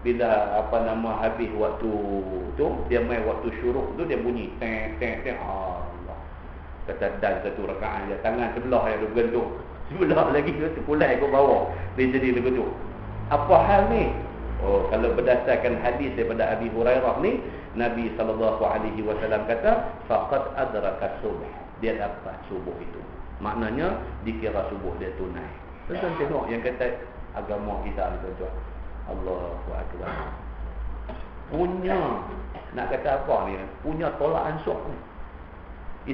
Bila habis waktu tu, dia main waktu syuruk tu, dia bunyi teng teng teng. Allah. Kata dan satu rakaat dia, tangan sebelah yang bergantung. Sebelah lagi tu terpulai ke bawah. Dia jadi begitu. Apa hal ni? Oh, kalau berdasarkan hadis daripada Abi Hurairah ni, Nabi SAW kata, faqad adraka subuh. Dia dapat subuh itu. Maknanya dikira subuh dia tunai. Tuan-tuan tengok yang kata agama kita ni, tuan-tuan. Allahu Akbar. Punya, nak kata apa ni? Punya tolak ansur ni.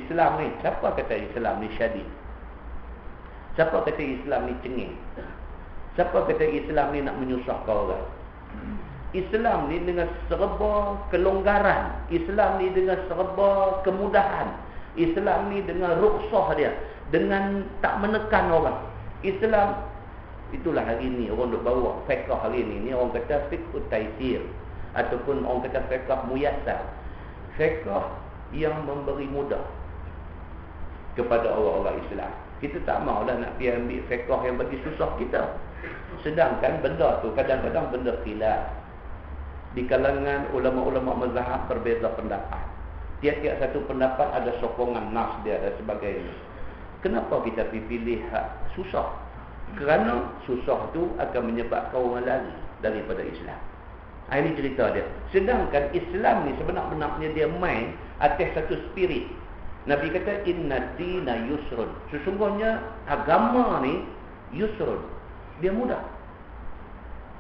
Islam ni, siapa kata Islam ni syadid? Siapa kata Islam ni cengeng? Siapa kata Islam ni nak menyusahkan orang? Islam ni dengan serba kelonggaran. Islam ni dengan serba kemudahan. Islam ni dengan rukhsah dia, dengan tak menekan orang. Islam, itulah hari ni orang duk bawa fiqh hari ni orang kata fiqh taisir, ataupun orang kata fiqh muyassar. Fiqh yang memberi mudah kepada orang-orang Islam. Kita tak maulah nak pergi ambil fiqh yang bagi susah kita. Sedangkan benda tu kadang-kadang benda khilaf. Di kalangan ulama-ulama mazhab berbeza pendapat. Tiap-tiap satu pendapat ada sokongan nas dia dan sebagainya. Kenapa kita pilih hak susah? Kerana susah tu akan menyebabkan orang lari daripada Islam. Ini cerita dia. Sedangkan Islam ni sebenar-benarnya dia main atas satu spirit. Nabi kata inna dina yusrun. Sesungguhnya agama ni yusrun. Dia mudah.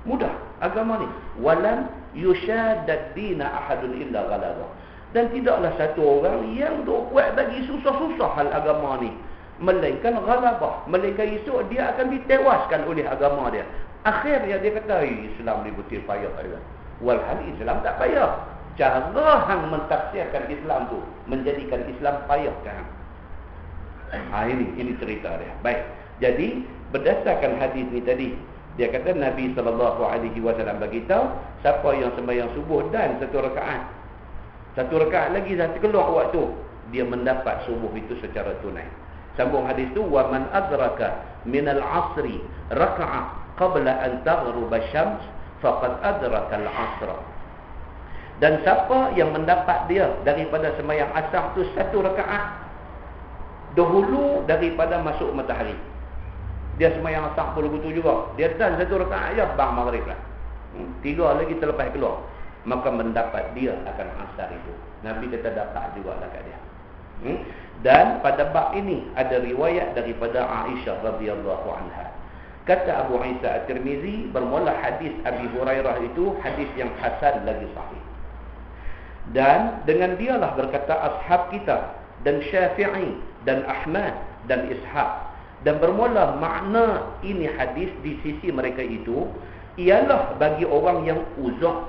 Mudah agama ni. Walam yushadad dina ahadun illa ghalaba. Dan tidaklah satu orang yang duk buat bagi susah-susah hal agama ni, melainkan ghalabah, melainkan esok dia akan ditewaskan oleh agama dia. Akhirnya dia kata Islam ni betul payah dia. Walhal Islam tak payah. Cara hang mentafsirkan Islam tu menjadikan Islam payah kan. Ini cerita dia. Baik. Jadi berdasarkan hadis ni tadi, dia kata Nabi SAW beritahu, siapa yang sembahyang subuh dan satu rakaat lagi satu keluar waktu, dia mendapat subuh itu secara tunai. Sambung hadis tu, wa man adraka minal asri raka'ah qabla an taghruba syams faqad adraka al-asra. Dan siapa yang mendapat dia daripada sembahyang asar tu satu rakaat dahulu daripada masuk matahari. Dia sembahyang asar pun begitu juga. Dia dan satu rakaat aja bang maghrib lah. 3 lagi terlepas keluar. Maka mendapat dia akan asar itu. Nabi kata dapat juga lah kat dia. Dan pada bab ini ada riwayat daripada Aisyah radhiyallahu anha. Kata Abu Isa At-Tirmizi, bermula hadis Abi Hurairah itu hadis yang hasan lagi sahih. Dan dengan dialah berkata ashab kita dan Syafi'i dan Ahmad dan Ishaq. Dan bermula makna ini hadis di sisi mereka itu ialah bagi orang yang uzur,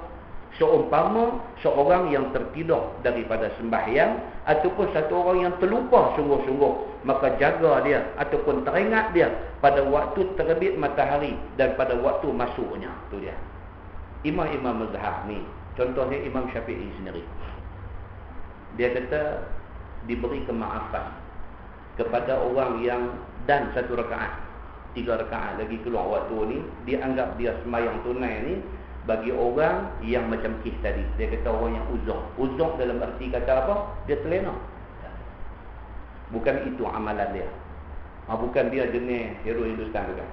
seumpama seorang yang tertidur daripada sembahyang ataupun satu orang yang terlupa sungguh-sungguh, maka jaga dia ataupun teringat dia pada waktu terbit matahari dan pada waktu masuknya. Itu dia. Imam-imam mazhab ni, contohnya Imam Syafi'i sendiri, dia kata diberi kemaafan kepada orang yang dan satu rakaat, 3 rakaat lagi keluar waktu ni, dia anggap dia sembahyang tunai ni bagi orang yang macam kes tadi. Dia kata orang yang uzur. Uzur dalam arti kata apa? Dia terlena. Bukan itu amalan dia. Bukan dia jenis hero Hindustan bukan.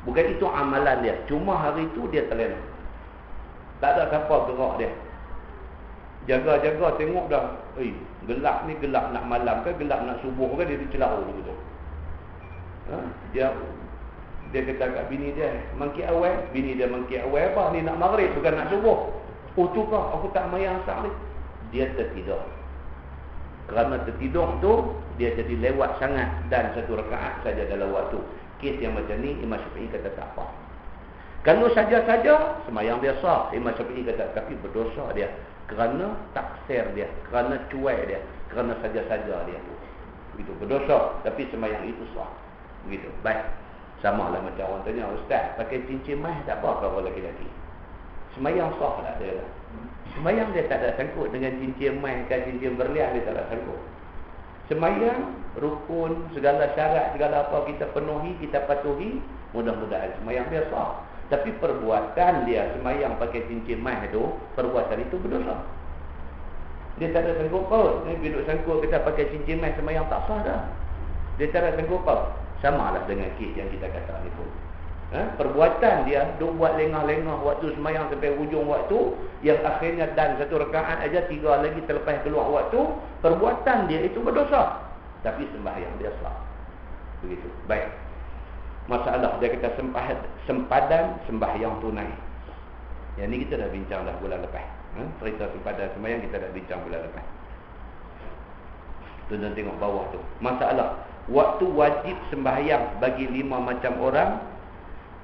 Bukan itu amalan dia. Cuma hari itu dia terlena. Tak ada siapa gerak dia. Jaga-jaga tengok dah. Gelap ni gelap nak malam ke gelap nak subuh ke, dia dicelau begitu. Dia kata kat bini dia, mangkit awal. Bini dia mangkit awal apa? Ni nak maghrib bukan nak subuh. Oh tu kah? Aku tak mayang asar ni. Dia tertidur. Kerana tertidur tu, dia jadi lewat sangat dan satu rakaat saja dalam waktu. Kes yang macam ni, Imam Syafi'i kata tak apa. Kalau saja-saja, semayang dia sah. Imam Syafi'i kata, tapi berdosa dia. Kerana taksir dia. Kerana cuai dia. Kerana saja-saja dia tu. Begitu, berdosa. Tapi semayang itu sah. Begitu, baik. Sama lah macam orang tanya, Ustaz, pakai cincin mah tak apa kalau lelaki-lelaki? Semayang sah tak dia lah. Semayang dia tak ada sangkut dengan cincin emas ke cincin berlian, dia tak ada sangkut. Semayang, rukun, segala syarat, segala apa kita penuhi, kita patuhi, mudah-mudahan semayang dia sah. Tapi perbuatan dia semayang pakai cincin emas tu, perbuatan itu berdosa. Dia tak ada sangkut paut. Dia duduk sangkut kita pakai cincin emas semayang tak sah dah. Dia tak ada sangkut paut. Sama lah dengan kes yang kita kata ni pun. Perbuatan dia duk buat lengah-lengah waktu semayang sampai hujung waktu, yang akhirnya dan satu rakaat aja, 3 lagi terlepas keluar waktu, perbuatan dia itu berdosa, tapi sembahyang dia sah. Begitu. Baik. Masalah dia kata sempadan sembahyang tunai. Yang ni kita dah bincang dah bulan lepas. Cerita sempadan sembahyang kita dah bincang bulan lepas. Tuan-tuan tengok bawah tu. Masalah waktu wajib sembahyang bagi 5 macam orang,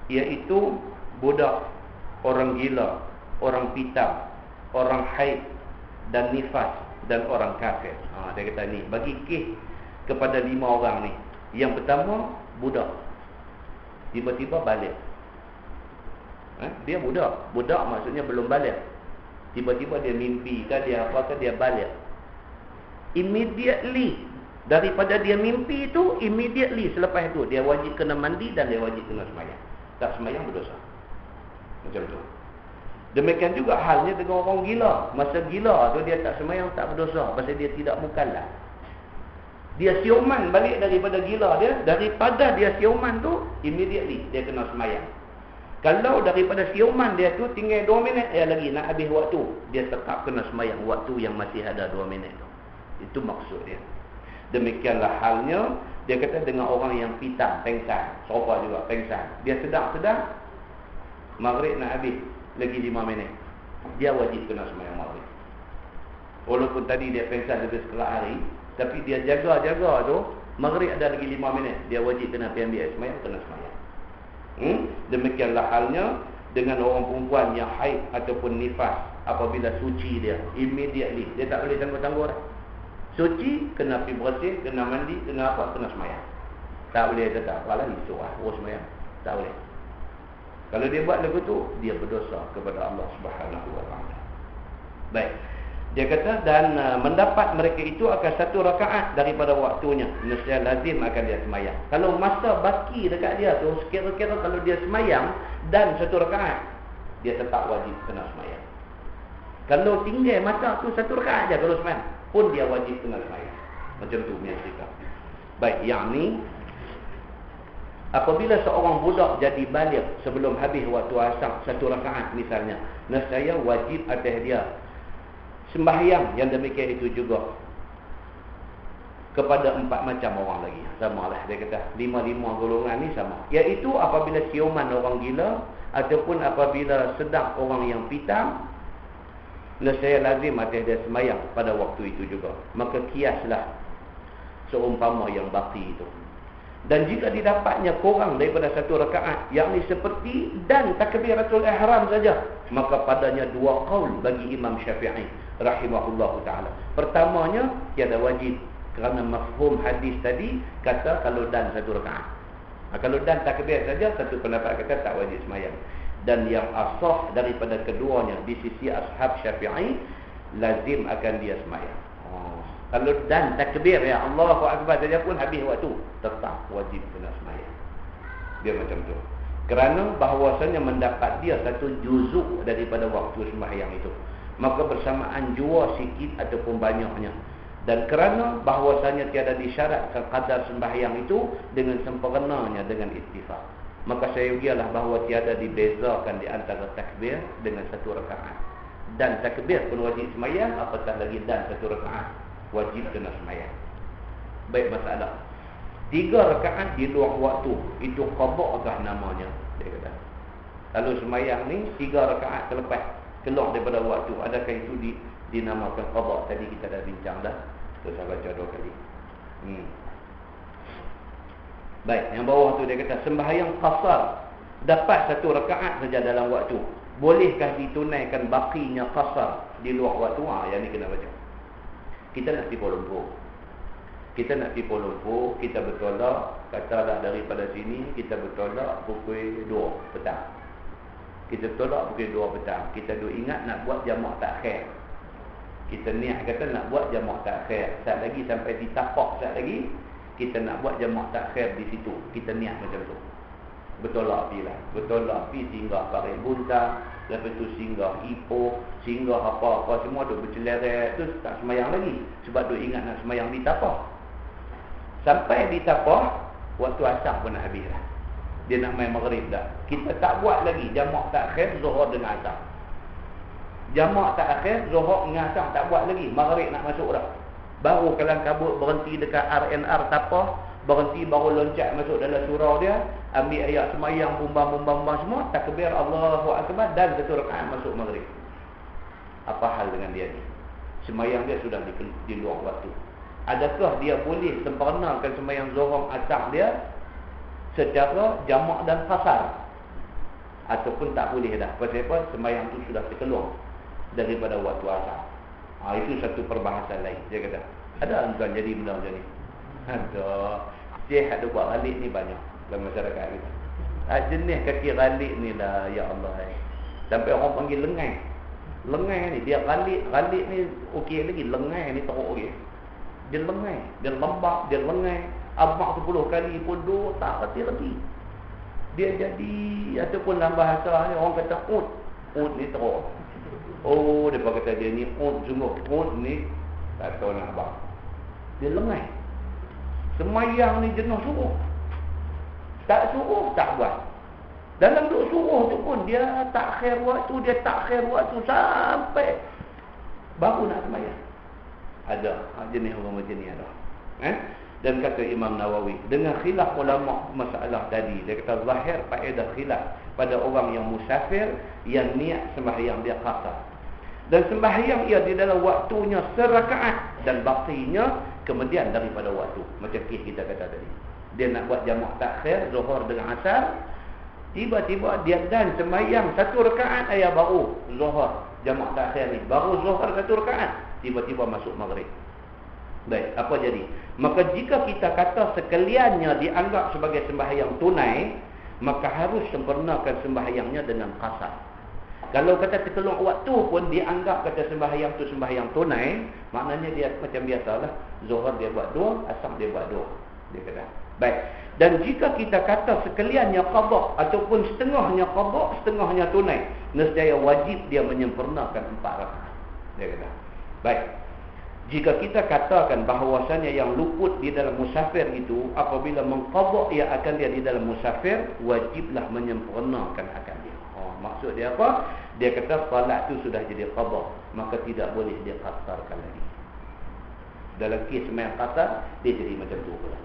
iaitu budak, orang gila, orang pitam, orang haid dan nifas, dan orang kafir. Dia kata ni, bagi kes kepada 5 orang ni. Yang pertama, budak. Tiba-tiba balik. Dia budak. Budak maksudnya belum balik. Tiba-tiba dia mimpi ke, dia apa ke, dia balik. Immediately, daripada dia mimpi itu, immediately selepas itu, dia wajib kena mandi dan dia wajib kena semayang. Tak semayang berdosa. Macam tu. Demikian juga halnya dengan orang gila. Masa gila tu dia tak semayang tak berdosa, pasal dia tidak mukallaf. Dia siuman balik daripada gila dia, daripada dia siuman tu immediately dia kena semayang. Kalau daripada siuman dia tu tinggal 2 minit lagi nak habis waktu, dia tetap kena semayang waktu yang masih ada 2 minit tu. Itu maksud dia. Demikianlah halnya dia kata dengan orang yang pitam, pengsan, sofa juga pengsan. Dia sedang maghrib nak habis, lagi 5 minit. Dia wajib kena semayang maghrib. Walaupun tadi dia pengsan lebih setelah hari, tapi dia jaga-jaga tu, maghrib ada lagi 5 minit, dia wajib kena pergi ambil semayang, kena semayang. Demikianlah halnya dengan orang perempuan yang haid ataupun nifas, apabila suci dia, immediately, dia tak boleh tangguh-tangguh dah. Suci, kena pergi bersih, kena mandi, kena apa, kena semayang. Tak boleh tetap, kalau esok semayang. Tak boleh. Kalau dia buat lagu tu, dia berdosa kepada Allah Subhanahu Wa Taala. Baik. Dia kata, dan mendapat mereka itu akan 1 rakaat daripada waktunya. Nescaya lazim akan dia semayang. Kalau masa baki dekat dia tu, sekira-kira kalau dia semayang dan 1 rakaat, dia tetap wajib kena semayang. Kalau tinggal masa tu 1 rakaat aja kalau semayang, pun dia wajib kena semayang. Macam tu punya cerita. Baik, yang ni, apabila seorang budak jadi balik sebelum habis waktu asar 1 rakaat misalnya, nescaya wajib atas dia sembahyang yang demikian itu juga kepada 4 macam orang lagi. Sama lah dia kata, 5 golongan ni sama. Iaitu apabila siuman orang gila, ataupun apabila sedang orang yang pitam, nescaya lazim atas dia sembahyang pada waktu itu juga. Maka kiaslah seumpama yang baki itu. Dan jika didapatnya kurang daripada 1 rakaat, yakni seperti dan takbiratul ihram saja, maka padanya 2 qaul bagi Imam Syafi'i rahimahullahu ta'ala. Pertamanya, tiada wajib, kerana mafhum hadis tadi kata kalau dan 1 rakaat. Kalau dan takbir saja, satu pendapat kata tak wajib semayang. Dan yang asah daripada keduanya di sisi ashab Syafi'i, lazim akan dia semayang. Kalau dan takbir ya Allahu Akbar saja pun habis waktu, tetap wajib kena semayang. Dia macam tu. Kerana bahawasanya mendapat dia 1 juzuk daripada waktu sembahyang itu, maka bersamaan jua sikit ataupun banyaknya. Dan kerana bahawasanya tiada disyaratkan kadar sembahyang itu dengan sempurnanya dengan ittifaq, maka sayogialah bahawa tiada dibezakan di antara takbir dengan 1 rakaat. Dan takbir pun wajib sembahyang, apatah lagi dan 1 rakaat wajib kena semayang. Baik, masalah 3 rakaat di luar waktu, itu qada'kah namanya? Dia kata, kalau semayang ni 3 rakaat selepas keluar daripada waktu, adakah itu dinamakan qada'? Tadi kita dah bincang dah. Terus saya baca 2 kali. Baik, yang bawah tu dia kata, sembahyang qasar dapat 1 rakaat saja dalam waktu, bolehkah ditunaikan bakinya qasar di luar waktu? Yang ni kena baca. Kita nak pergi Kuala Lumpur. Kita bertolak, katalah daripada sini kita bertolak pukul 2 petang. Kita tolak pukul 2 petang. Kita duk ingat nak buat jamak takhir. Kita niat kata nak buat jamak takhir. Sat lagi sampai di tapak sat lagi, kita nak buat jamak takhir di situ. Kita niat macam tu. Bertolak api lah. Bertolak api singgah Parit Buntang. Lepas tu singgah Ipoh. Singgah apa-apa semua duk berceleret. Tu tak semayang lagi. Sebab duk ingat nak semayang di tapak. Sampai di tapak, waktu asar pun nak habis lah. Dia nak main maghrib dah. Kita tak buat lagi jamak takhir Zuhur dengan asar. Jamak takhir Zuhur dengan asar tak buat lagi. Maghrib nak masuk dah. Baru kalang kabut berhenti dekat RNR Tapah, berhenti baru loncat masuk dalam surau dia, ambil ayat semayang bumbang semua, takbir Allahu Akbar dan satu rakaat masuk maghrib. Apa hal dengan dia ni? Semayang dia sudah di luar waktu. Adakah dia boleh sempurnakan semayang Zuhur asar dia secara jamak dan qasar? Ataupun tak boleh dah. Pasal apa? Semayang tu sudah terkeluar daripada waktu asar. Itu satu perbahasan lain. Dia kata, ada tuan jadi benda macam ni? Ada. Syekh ada buat ghalib ni banyak dalam masyarakat kita. Jenis kaki ghalib ni lah, ya Allah. Sampai orang panggil lengai. Lengai ni, dia ghalib ni okey lagi. Lengai ni teruk okey. Dia lengai, dia lembab, dia lengai. Abang 10 kali pun tak reti lagi. Dia jadi, ataupun dalam bahasa ni orang kata ut ni teruk. Oh, dia kata dia ni sungguh ni tak tahu nak abang. Dia lengai. Semayang ni jenuh suruh. Tak suruh, tak buat. Dalam duk suruh tu pun dia takhir waktu sampai baru nak semayang. Ada jenis orang macam ni ada. Dan kata Imam Nawawi, dengan khilaf ulama masalah tadi, dia kata zahir faedah khilaf pada orang yang musafir yang niat sembahyang dia qasar. Dan sembahyang ia di dalam waktunya serakaat dan baktinya kemudian daripada waktu. Macam kita kata tadi. Dia nak buat jamak takhir Zuhur dengan asar, tiba-tiba dia dan sembahyang satu rakaat ayat baru Zuhur jamak takhir ni. Baru Zuhur satu rakaat, tiba-tiba masuk maghrib. Baik, apa jadi? Maka jika kita kata sekaliannya dianggap sebagai sembahyang tunai, maka harus sempurnakan sembahyangnya dengan qasar. Kalau kata terkeluar waktu pun dianggap kata sembahyang tu sembahyang tunai, maknanya dia macam biasalah. Zuhur dia buat 2, asar dia buat 2. Dia kata. Baik. Dan jika kita kata sekaliannya qada ataupun setengahnya qada, setengahnya tunai, nescaya wajib dia menyempurnakan 4 rakaat. Dia kata. Baik. Jika kita katakan bahawasanya yang luput di dalam musafir itu apabila mengqada ia akan dia di dalam musafir, wajiblah menyempurnakan akan dia. Maksud dia apa? Dia kata salat tu sudah jadi qada, maka tidak boleh dia qasarkan lagi. Dalam kes sembahyang qasar, dia jadi macam tu pula.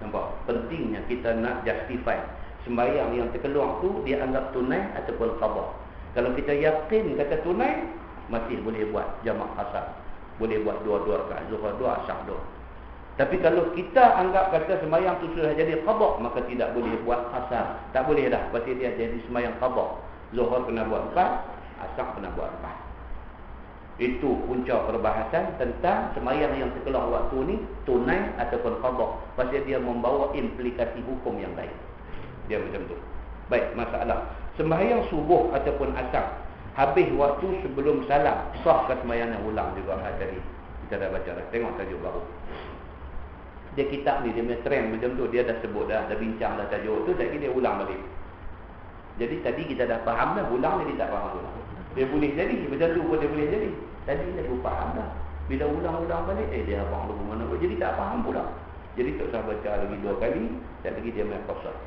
Nampak? Pentingnya kita nak justify sembahyang yang terkeluar tu dia anggap tunai ataupun qada. Kalau kita yakin kata tunai, masih boleh buat jamak qasar. Boleh buat 2 rakaat Zuhur 2, asar 2. Tapi kalau kita anggap kata sembahyang tu sudah jadi qada, maka tidak boleh buat qasar. Tak boleh dah. Berarti dia jadi sembahyang qada. Zuhur kena buat 4, asar kena buat 4. Itu punca perbahasan tentang sembahyang yang terkeluar waktu ni tunai ataupun qada. Pasal dia membawa implikasi hukum yang lain. Dia macam tu. Baik, masalah sembahyang subuh ataupun asar habis waktu sebelum salam, sah ke sembahyang yang ulang juga tadi. Kita dah baca dah. Tengok tajuk baru. Dia kitab ni, dia punya trend macam tu. Dia dah sebut dah bincang dah tajuk tu. Lagi dia ulang balik. Jadi tadi kita dah faham dah. Ulang ni dia tak faham pula. Dia boleh jadi. Macam tu pun dia boleh jadi. Tadi dia pun faham dah. Bila ulang-ulang balik, dia abang lupa mana pun. Jadi tak faham pula. Jadi tak usah baca lagi 2 kali. Dan lagi dia main kosong.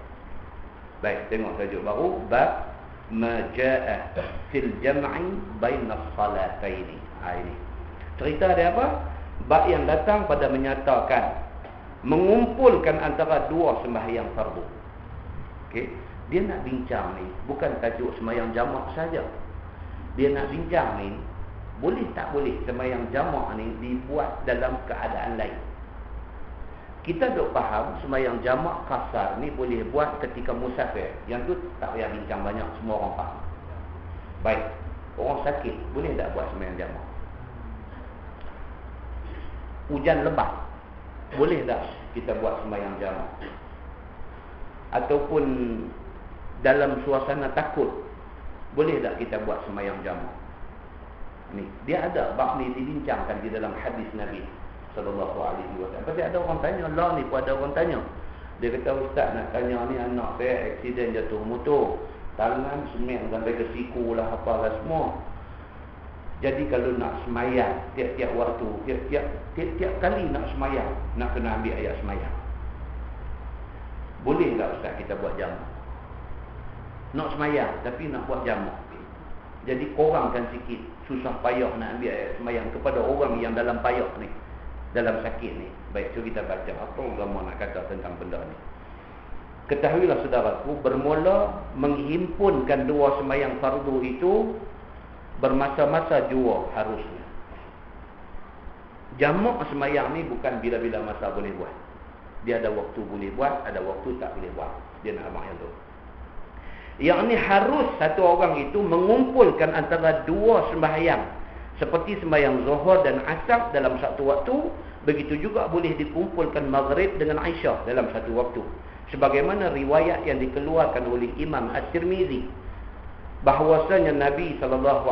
Baik, tengok tajuk baru. Bab Maja'a fil jam'i bainas salataini. Ini cerita dia apa? Bab yang datang pada menyatakan mengumpulkan antara 2 sembahyang fardu. Okey, dia nak bincang ni bukan tajuk sembahyang jamak saja. Dia nak bincang ni boleh tak boleh sembahyang jamak ni dibuat dalam keadaan lain. Kita duk faham sembahyang jamak qasar ni boleh buat ketika musafir. Yang tu tak payah bincang banyak, semua orang faham. Baik, orang sakit boleh tak buat sembahyang jamak? Hujan lebat boleh tak kita buat sembahyang jamak? Ataupun dalam suasana takut, boleh tak kita buat sembahyang jamak? Ni, dia ada bab ni dibincangkan di dalam hadis Nabi sallallahu alaihi wasallam. Pasti ada orang tanya, lah ni pun ada orang tanya. Dia kata, ustaz nak tanya ni, anak saya aksiden jatuh motor, tangan semen sampai ke siku lah, apalah semua. Jadi kalau nak semayang tiap-tiap waktu, tiap-tiap kali nak semayang, nak kena ambil ayat semayang. Boleh tak ustaz kita buat jamak? Nak semayang tapi nak buat jamak. Jadi kurangkan sikit susah payah nak ambil ayat semayang kepada orang yang dalam payah ni, dalam sakit ni. Baik, cuba kita baca apa ulama nak kata tentang benda ni. Ketahuilah saudaraku, bermula menghimpunkan dua sembahyang fardu itu bermasa-masa jua harusnya. Jamak sembahyang ni bukan bila-bila masa boleh buat. Dia ada waktu boleh buat, ada waktu tak boleh buat. Dia nak abang yang tu. Yang ni harus satu orang itu mengumpulkan antara dua sembahyang, seperti sembahyang Zuhur dan Asar dalam satu waktu. Begitu juga boleh dikumpulkan Maghrib dengan Isyak dalam satu waktu. Sebagaimana riwayat yang dikeluarkan oleh Imam At-Tirmizi, bahawasanya Nabi SAW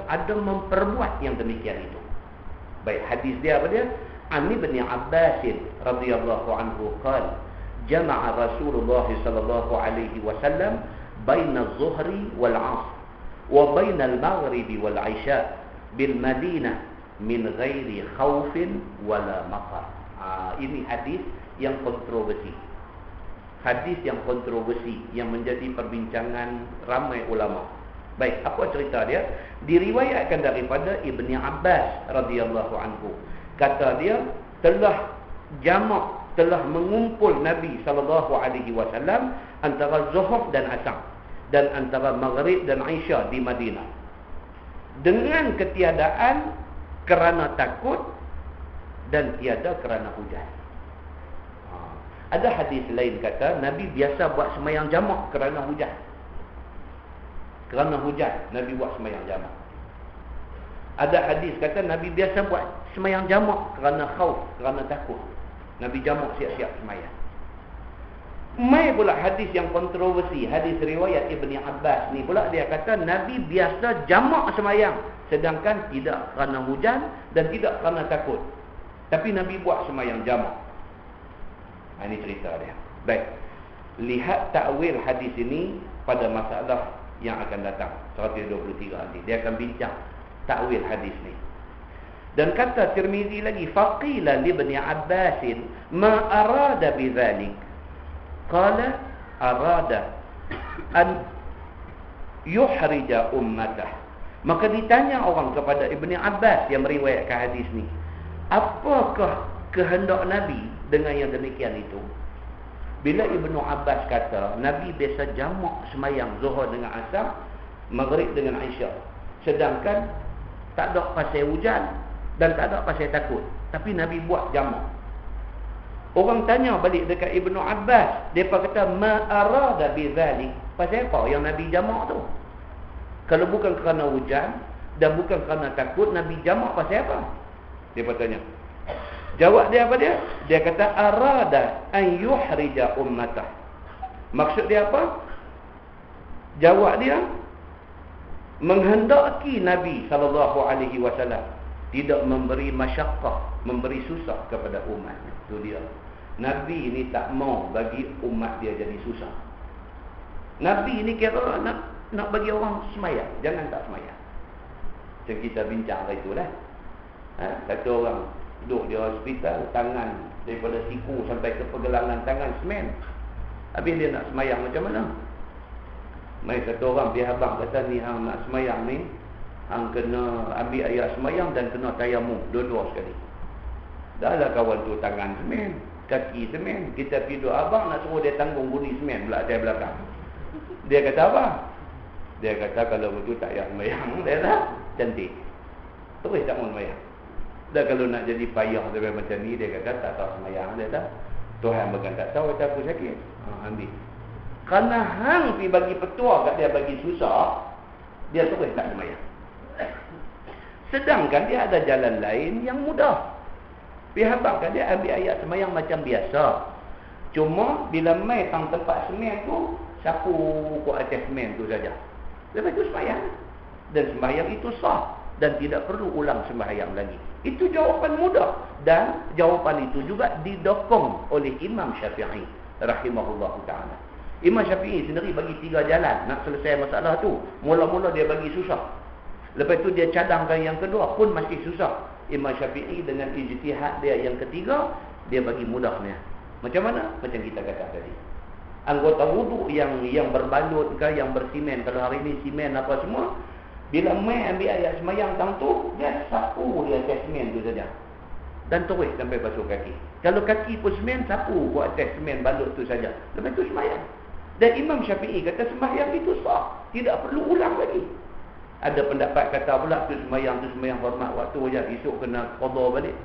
ada memperbuat yang demikian itu. Baik, hadis dia apa dia? An Ibn Abbas radhiyallahu anhu qala jama'a Rasulullah sallallahu alaihi wasallam baina az-zuhri wal 'asr wa baina al-maghribi wal 'isya bil Madinah min ghairi khaufin wala matar. Ini hadis yang kontroversi. Hadis yang kontroversi yang menjadi perbincangan ramai ulama. Baik, apa cerita dia? Diriwayatkan daripada Ibni Abbas radhiyallahu anhu. Kata dia telah jamak, telah mengumpul Nabi SAW antara Zuhur dan Asar dan antara Maghrib dan Isya di Madinah dengan ketiadaan kerana takut dan tiada kerana hujan. Ada hadis lain kata Nabi biasa buat sembahyang jamak kerana hujan. Kerana hujan Nabi buat sembahyang jamak. Ada hadis kata Nabi biasa buat sembahyang jamak kerana khauf, kerana takut. Nabi jamak siap-siap sembahyang. Mai pula hadis yang kontroversi, hadis riwayat Ibni Abbas ni pula dia kata Nabi biasa jamak sembahyang sedangkan tidak kerana hujan dan tidak kerana takut. Tapi Nabi buat sembahyang jamak. Ini cerita dia. Baik. Lihat takwil hadis ini pada masalah yang akan datang 123 nanti. Dia akan bincang takwil hadis ni. Dan kata Tirmizi lagi, faqila li Ibn Abbas ma arada bidzalik. Qala arada an yuhrija ummatah. Maka ditanya orang kepada Ibn Abbas yang meriwayatkan hadis ni, apakah kehendak Nabi dengan yang demikian itu? Bila Ibn Abbas kata Nabi biasa jamak sembahyang Zuhur dengan Asar, Maghrib dengan Isyak, sedangkan tak ada pasal hujan dan tak ada pasal takut, tapi Nabi buat jamak. Orang tanya balik dekat Ibn Abbas, depa kata ma arada bidzalik. Pasal apa yang Nabi jamak tu? Kalau bukan kerana hujan dan bukan kerana takut, Nabi jamak pasal apa? Depa tanya. Jawab dia apa dia? Dia kata arada an yuhrija ummatah. Maksud dia apa? Jawab dia, menghendaki Nabi SAW tidak memberi masyaqqah, memberi susah kepada umatnya. Itu dia. Nabi ini tak mau bagi umat dia jadi susah. Nabi ini kira nak bagi orang semayang, jangan tak semayang. Macam kita bincang hari itulah. Satu orang duduk di hospital, tangan daripada siku sampai ke pergelangan tangan semen. Habis dia nak semayang macam mana? Mai satu orang pihak abang kata ni hang nak semayang ni, hang kena ambil ayat semayang dan kena tayamum dua-dua sekali. Dah lah kawan tu tangan semen, kaki semen, kita pergi dua abang nak suruh dia tanggung bunyi semen pula atas belakang. Dia kata apa? Dia kata kalau begitu tak payah semayang. Dia kata cantik, terus tak mau semayang. Dan kalau nak jadi payah sampai macam ni, dia kata tak tahu semayang. Dia kata Tuhan bukan tak tahu, kata aku sakit. Ambil. Kerana hang pergi bagi petua kat dia, bagi susah, dia terus tak semayang. Sedangkan dia ada jalan lain yang mudah. Pihak kat dia ambil ayat semayang macam biasa. Cuma bila mai tang tempat semen tu, sapu ke atas semen tu saja. Lepas tu sembahyang. Dan sembahyang itu sah dan tidak perlu ulang sembahyang lagi. Itu jawapan mudah, dan jawapan itu juga didokong oleh Imam Syafi'i rahimahullah taala. Imam Syafi'i sendiri bagi 3 jalan nak selesai masalah tu. Mula-mula dia bagi susah. Lepas tu dia cadangkan yang kedua pun masih susah. Imam Syafi'i dengan ijtihad dia yang ketiga, dia bagi mudahnya. Macam mana? Macam kita kata tadi. Anggota wuduk yang berbalut ke, yang bersimen, kalau hari ni simen apa semua, bila mai ambil ayat semayang tang tu, dia sapu dia atas semen tu saja. Dan terus sampai basuh kaki. Kalau kaki pun semen, sapu buat atas semen balut tu saja. Lepas tu semayang. Dan Imam Syafi'i kata sembahyang itu sah, tidak perlu ulang lagi. Ada pendapat kata pula tu sembahyang hormat waktu aja, esok kena qada balik.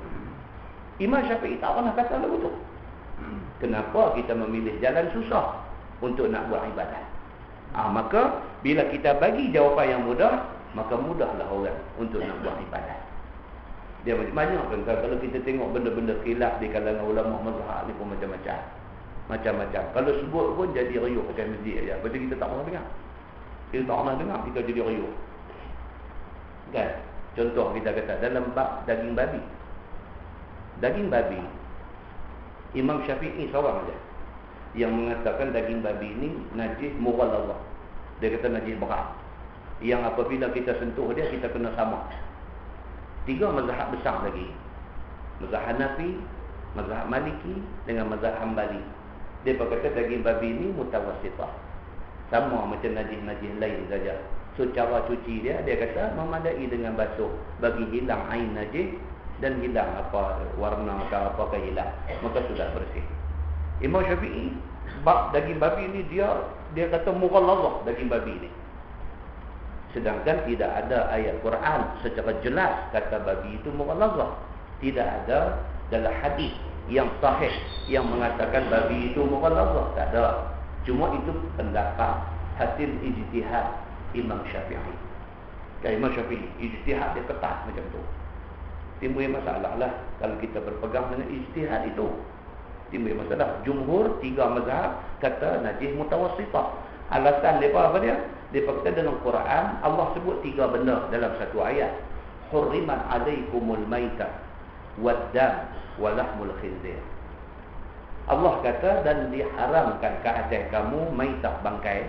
Imam Syafi'i tak pernah kata lagu tu. Kenapa kita memilih jalan susah untuk nak buat ibadat? Maka bila kita bagi jawapan yang mudah, maka mudahlah orang untuk nak buat ibadat. Dia banyak kan kalau kita tengok benda-benda khilaf di kalangan ulama mazhab ni pun macam-macam. Macam-macam. Kalau sebut pun jadi riuh macam masjid aja. Pasal kita tak pernah dengar. Kita tak pernah dengar, kita jadi riuh. Kan? Contoh kita kata dalam bab daging babi. Daging babi, Imam Syafi'i seorang saja yang mengatakan daging babi ini najis mughalladhah. Dia kata najis berat, yang apabila kita sentuh dia, kita kena sama. 3 mazhab besar lagi. Mazhab Hanafi, mazhab Maliki dengan mazhab Hanbali. Dia berkata daging babi ini mutawassitah. Sama macam najis-najis lain saja. So cara cuci dia kata memadai dengan basuh bagi hilang ain najis dan hilang apa warna atau apakah hilang, maka sudah bersih. Imam Syafi'i bab daging babi ini dia kata mughalladhah daging babi ini. Sedangkan tidak ada ayat Quran secara jelas kata babi itu mughalladhah. Tidak ada dalam hadis yang sahih yang mengatakan babi itu mughalladhah, tak ada. Cuma itu pendapat hasil ijtihad Imam Syafi'i. Imam Syafi'i ijtihad dia ketat macam tu. Timbul masalah lah kalau kita berpegang dengan ijtihad itu. Timbul masalah. Jumhur 3 mazhab kata najis mutawassitah. Alasan mereka apa dia? Dia kata dalam Quran Allah sebut 3 benda dalam satu ayat. Hurrimat alaikumul maitah waddam walahmul khinzir. Allah kata dan diharamkan ke atas kamu maitah bangkai,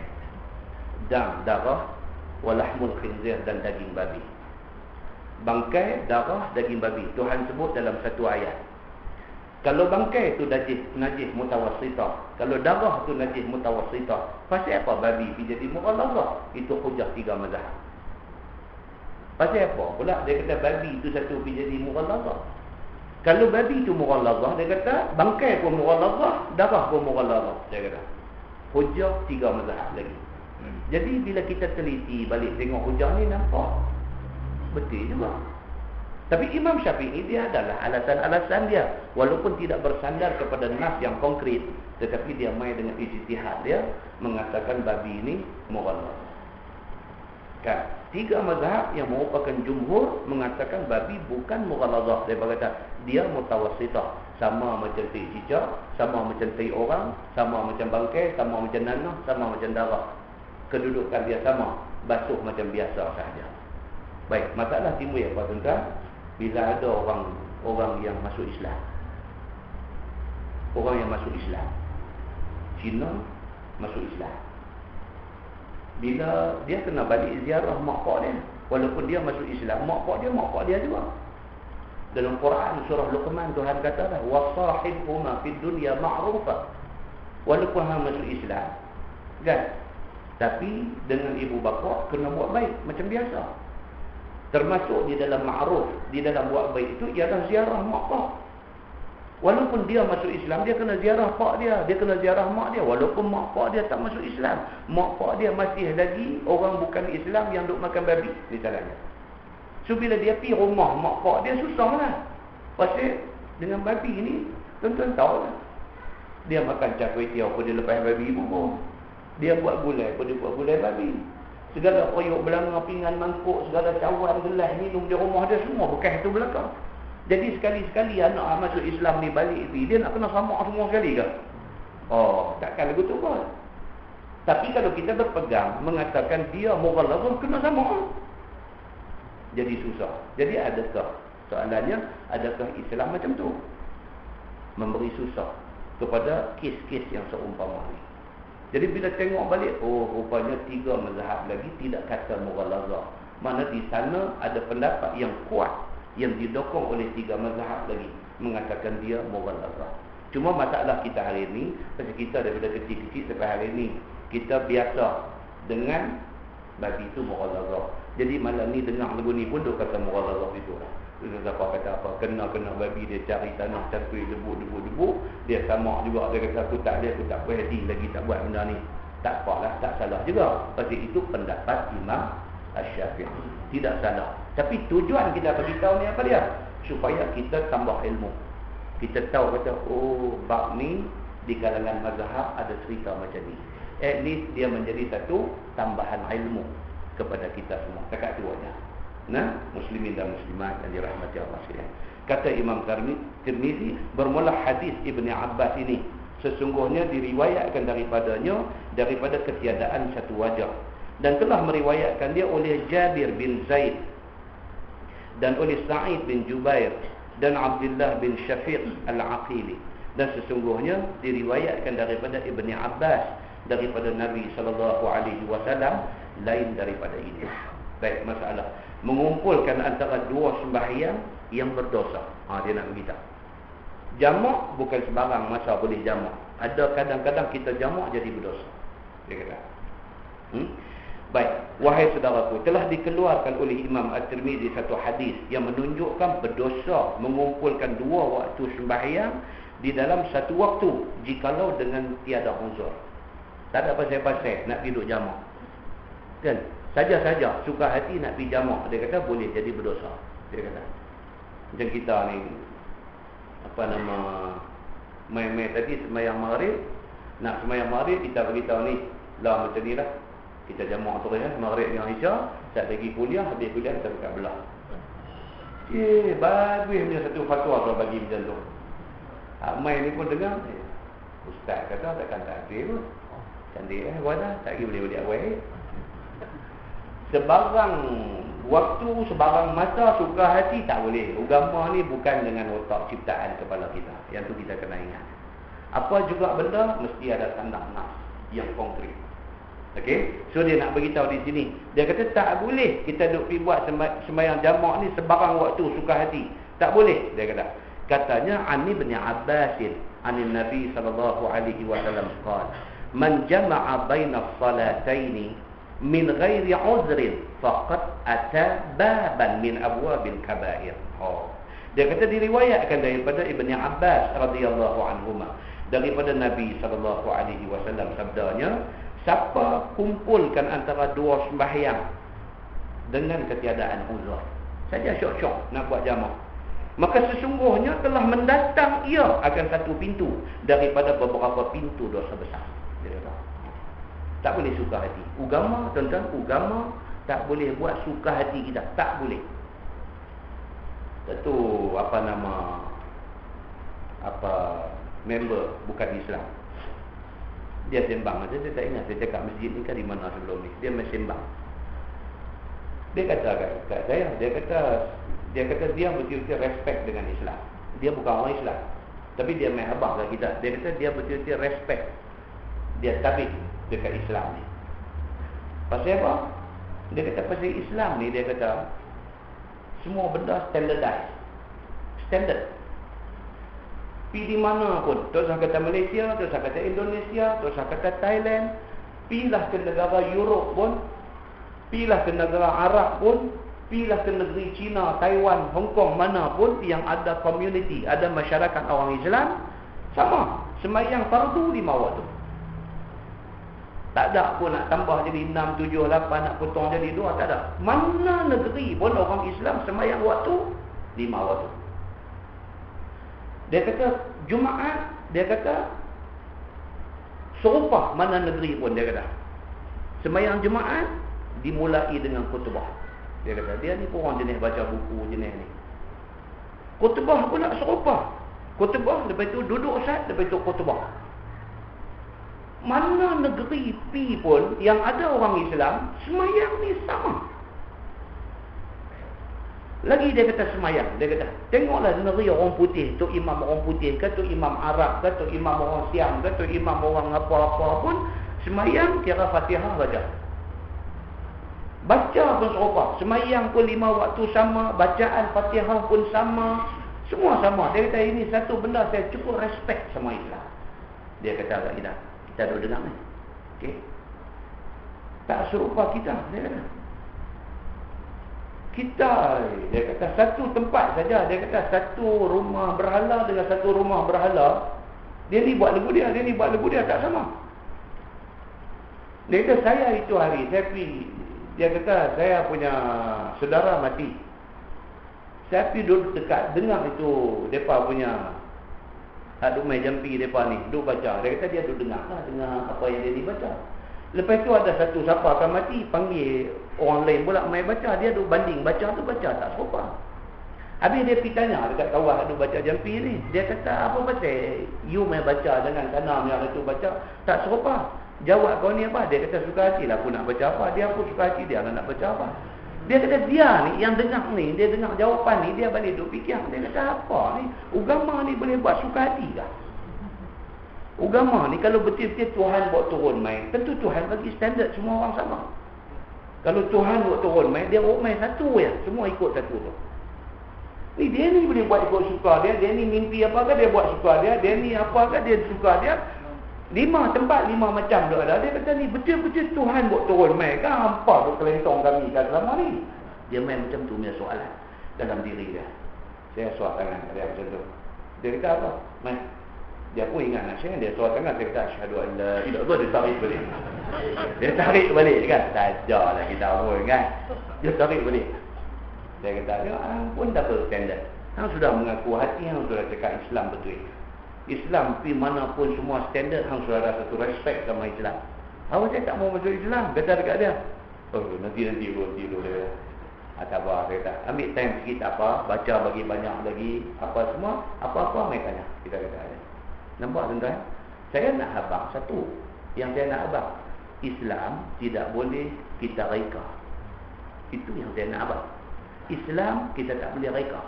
dam darah, walahmul khinzir dan daging babi. Bangkai, darah, daging babi Tuhan sebut dalam satu ayat. Kalau bangkai itu najis mutawassitah, kalau darah itu najis mutawassitah, pasal apa babi pergi jadi mughalladhah? Itu hujah 3 mazhab. Pasal apa pula dia kata babi itu satu pergi jadi mughalladhah? Kalau babi itu mughalladhah, dia kata bangkai pun mughalladhah, darah pun mughalladhah. Dia kata hujah 3 mazhab lagi. Jadi bila kita teliti balik tengok hujah ni, nampak betul juga. Tapi Imam Syafi'i dia adalah alasan-alasan dia, walaupun tidak bersandar kepada nas yang konkret, tetapi dia main dengan ijtihad dia mengatakan babi ini mughalladhah. Kan? 3 mazhab yang merupakan jumhur mengatakan babi bukan mughalladhah. Dia berkata dia mutawassitah, sama macam tai cicak, sama macam tai orang, sama macam bangkai, sama macam nanah, sama macam darah. Kedudukan dia sama, basuh macam biasa sahaja. Baik, masalah timbul apa tuan-tuan? Bila ada orang yang masuk Islam. Orang yang masuk Islam. Cina masuk Islam. Bila dia kena balik ziarah mak pak dia, walaupun dia masuk Islam, mak pak dia juga. Dalam Quran surah Luqman Tuhan kata dah, wasahibhuma fid dunya ma'rufa. Walaupun hang masuk Islam, kan? Tapi dengan ibu bapa kena buat baik macam biasa. Termasuk di dalam ma'ruf, di dalam buat baik itu ialah ziarah mak pak. Walaupun dia masuk Islam, dia kena ziarah pak dia, dia kena ziarah mak dia. Walaupun mak pak dia tak masuk Islam, mak pak dia masih lagi orang bukan Islam yang duk makan babi misalnya. So bila dia pergi rumah mak pak dia, susahlah. Pasal dengan babi ni, tuan-tuan tahu lah. Dia makan cak kuih tiaw pun dia lepas babi bubur. Dia buat gulai pun dia buat gulai babi. Segala koyok belanga, pinggan, mangkuk, segala cawan, gelas, minum di rumah dia semua bekas itu belakang. Jadi sekali-sekali anak masuk Islam ni balik, dia nak kena samak semua sekali ke? Oh, takkan lagu tu pun. Tapi kalau kita berpegang mengatakan dia mughalladhah, kena sama. Jadi susah. Jadi adakah, soalannya, adakah Islam macam tu? Memberi susah kepada kes-kes yang seumpama ni. Jadi bila tengok balik, oh rupanya 3 mazhab lagi tidak kata mughalladhah. Mana di sana ada pendapat yang kuat yang didokong oleh 3 mazhab lagi mengatakan dia mughalladhah. Cuma masalah kita hari ini, pasal kita daripada kecil-kecil sampai hari ini, kita biasa dengan babi itu mughalladhah. Jadi malam ni dengar lagu ni pun dia kata mughalladhah itu lah. Siapa kata apa, kena babi dia cari tanah cakui debu, dia sama juga, dia kata aku tak puas hati lagi tak buat benda ni. Tak apalah, tak salah juga. Pasal itu pendapat Imam Asy-Syafi'i, tidak salah. Tapi tujuan kita beritahu ni apa dia? Supaya kita tambah ilmu. Kita tahu kata, oh bab ni di kalangan mazhab ada cerita macam ni. At least dia menjadi satu tambahan ilmu kepada kita semua. Takat tu aja. Nah, muslimin dan muslimat yang dirahmati Allah sekalian. Kata Imam Tirmizi, bermula hadis Ibni Abbas ini sesungguhnya diriwayatkan daripada ketiadaan satu wajah, dan telah meriwayatkan dia oleh Jabir bin Zaid dan oleh Sa'id bin Jubair dan Abdullah bin Syafiq al-Aqili, dan sesungguhnya diriwayatkan daripada Ibni Abbas daripada Nabi SAW lain daripada ini. Baik, masalah mengumpulkan antara 2 sembahyang yang berdosa. Dia nak beritahu. Jamak bukan sebarang masa boleh jamak. Ada kadang-kadang kita jamak jadi berdosa. Dia kata. Baik, wahai saudaraku, telah dikeluarkan oleh Imam At-Tirmizi satu hadis yang menunjukkan berdosa mengumpulkan 2 waktu sembahyang di dalam satu waktu jikalau dengan tiada uzur. Tak ada pasal-pasal nak duduk jamak. Kan? Saja-saja suka hati nak pergi jamak, dia kata boleh jadi berdosa. Dia kata. Macam kita ni, main-main tadi sembahyang maghrib, nak sembahyang maghrib kita beritahu ni, lah macam ni lah. Kita jamak tu ya, maghrib dengan isyak, tak lagi kuliah, habis kuliah kita buka belah. Bagus punya satu fatwa kalau bagi macam tu. Main ni pun dengar, ustaz kata takkan tak adil pun. Cantik wadah, tak lagi boleh awal. Sebarang waktu, sebarang masa suka hati tak boleh. Agama ni bukan dengan otak ciptaan kepala kita. Yang tu kita kena ingat. Apa juga benda mesti ada tanda nas yang konkret. Okey, so dia nak beritahu di sini. Dia kata tak boleh kita duk pergi buat sembahyang jamak ni sebarang waktu suka hati. Tak boleh, dia kata. Katanya Ani bin Abbasin, anin Nabi sallallahu alaihi wasallam qala, "Man jama'a baina as-salataini min ghairi uzrin faqad ata baban min abwabil kaba'ir." Dia kata diriwayatkan daripada Ibni Abbas radhiyallahu anhuma, daripada Nabi sallallahu alaihi wasallam sabdanya, siapa kumpulkan antara 2 sembahyang dengan ketiadaan uzur, saja syok-syok nak buat jamak, maka sesungguhnya telah mendatang ia akan satu pintu daripada beberapa pintu dosa besar. Dia kata tak boleh suka hati. Agama, tuan-tuan, agama tak boleh buat suka hati kita. Tak boleh. Itu member bukan Islam. Dia sembang. Saya tak ingat saya cakap masjid ni kan di mana sebelum ni. Dia sembang. Dia kata kat saya, dia kata dia betul-betul respect dengan Islam. Dia bukan orang Islam, tapi dia main abang kat kita. Dia kata dia betul-betul respect. Dia tabik dekat Islam ni. Pasal apa? Dia kata pasal Islam ni, dia kata semua benda standardized. Standard. Pergi di mana pun, tak usah kata Malaysia, tak usah kata Indonesia, tak usah kata Thailand, pergilah ke negara Europe pun, pergilah ke negara Arab pun, pergilah ke negeri China, Taiwan, Hong Kong, mana pun yang ada community, ada masyarakat orang Islam, sama. Sembahyang fardu 5 waktu. Tak ada pun nak tambah jadi 6, 7, 8, nak potong jadi 2, tak ada. Mana negeri pun orang Islam sembahyang waktu 5 waktu. Dia kata Jumaat, dia kata serupa mana negeri pun, dia kata sembahyang Jumaat dimulai dengan khutbah. Dia kata dia ni pun orang jenis baca buku jenis ni. Khutbah pula serupa. Khutbah, lepas itu duduk sat, lepas itu khutbah. mana negeri pi pun yang ada orang Islam, semayang ni sama. Lagi dia kata semayang, dia kata, tengoklah negeri orang putih, tu imam orang putih ke, tu imam Arab ke, tu imam orang Siam ke, tu imam orang apa-apa pun, semayang kira Fatihah baca. Baca pun serupa, semayang pun 5 waktu sama, bacaan Fatihah pun sama, semua sama. Dia kata ini satu benda saya cukup respect sama Islam. Dia kata agak kita duduk dengar ni. Okey. Tak serupa kita, dia kata. Dia kata satu tempat saja, dia kata satu rumah berhala dengan satu rumah berhala, dia ni buat lagu dia ni buat lagu dia, tak sama. Dia kata saya itu hari saya pergi, dia kata saya punya saudara mati, saya pergi duduk dekat dengar itu depa punya duk main jampi depa ni, duk baca. Dia kata dia duduk dengar apa yang dia dibaca. Lepas tu ada satu siapa akan mati, panggil orang lain pula main baca. Dia duk banding, baca tu baca tak serupa. Habis dia pergi tanya dekat kawan duk baca jampi ni. Dia kata, apa pasal you main baca dengan sana yang itu baca tak serupa? Jawab kau ni apa? Dia kata suka hati lah aku nak baca apa. Dia pun suka hati dia nak baca apa. Dia kata dia ni yang dengar ni, dia dengar jawapan ni, dia balik duk fikir. Dia kata apa ni? Agama ni boleh buat suka hati kah? Agama ni kalau betul-betul Tuhan buat turun main, tentu Tuhan bagi standard semua orang sama. Kalau Tuhan buat turun main, dia buat main satu ya, semua ikut satu tu. Ni dia ni boleh buat ikut suka dia, dia ni mimpi apa ke dia buat suka dia ni apa ke dia suka dia. 5 tempat 5 macam tu ada. Dia kata ni betul-betul Tuhan buat turun main kan, hampa tu kelentong kami kan selama ni. Dia main macam tu punya soalan dalam diri dia. Saya suat tangan dia macam tu. Dia kata apa? Main. Dia pun ingat nak share, dia suat tangan, dia kata asyhadu an la ilaha illallah, dia tarik balik. Dia tarik balik kan, sajalah kita pun kan. Dia tarik balik. Dia kata, ya pun double standard. Hang sudah mengaku hati, hang sudah cakap Islam betul. Islam pergi mana pun semua standard, hang sudah ada satu respect sama Islam. Awak saya tak mau masuk Islam, kata dekat dia. Oh, nanti dulu dia. Tak apa, dia kata, ambil time sikit tak apa, baca bagi banyak lagi, apa semua, apa-apa mai tanya. Kita kata dia. Nampak tuan-tuan? Saya nak abang satu. Yang saya nak abang, Islam tidak boleh kita reka. Itu yang saya nak abang. Islam kita tak boleh reka.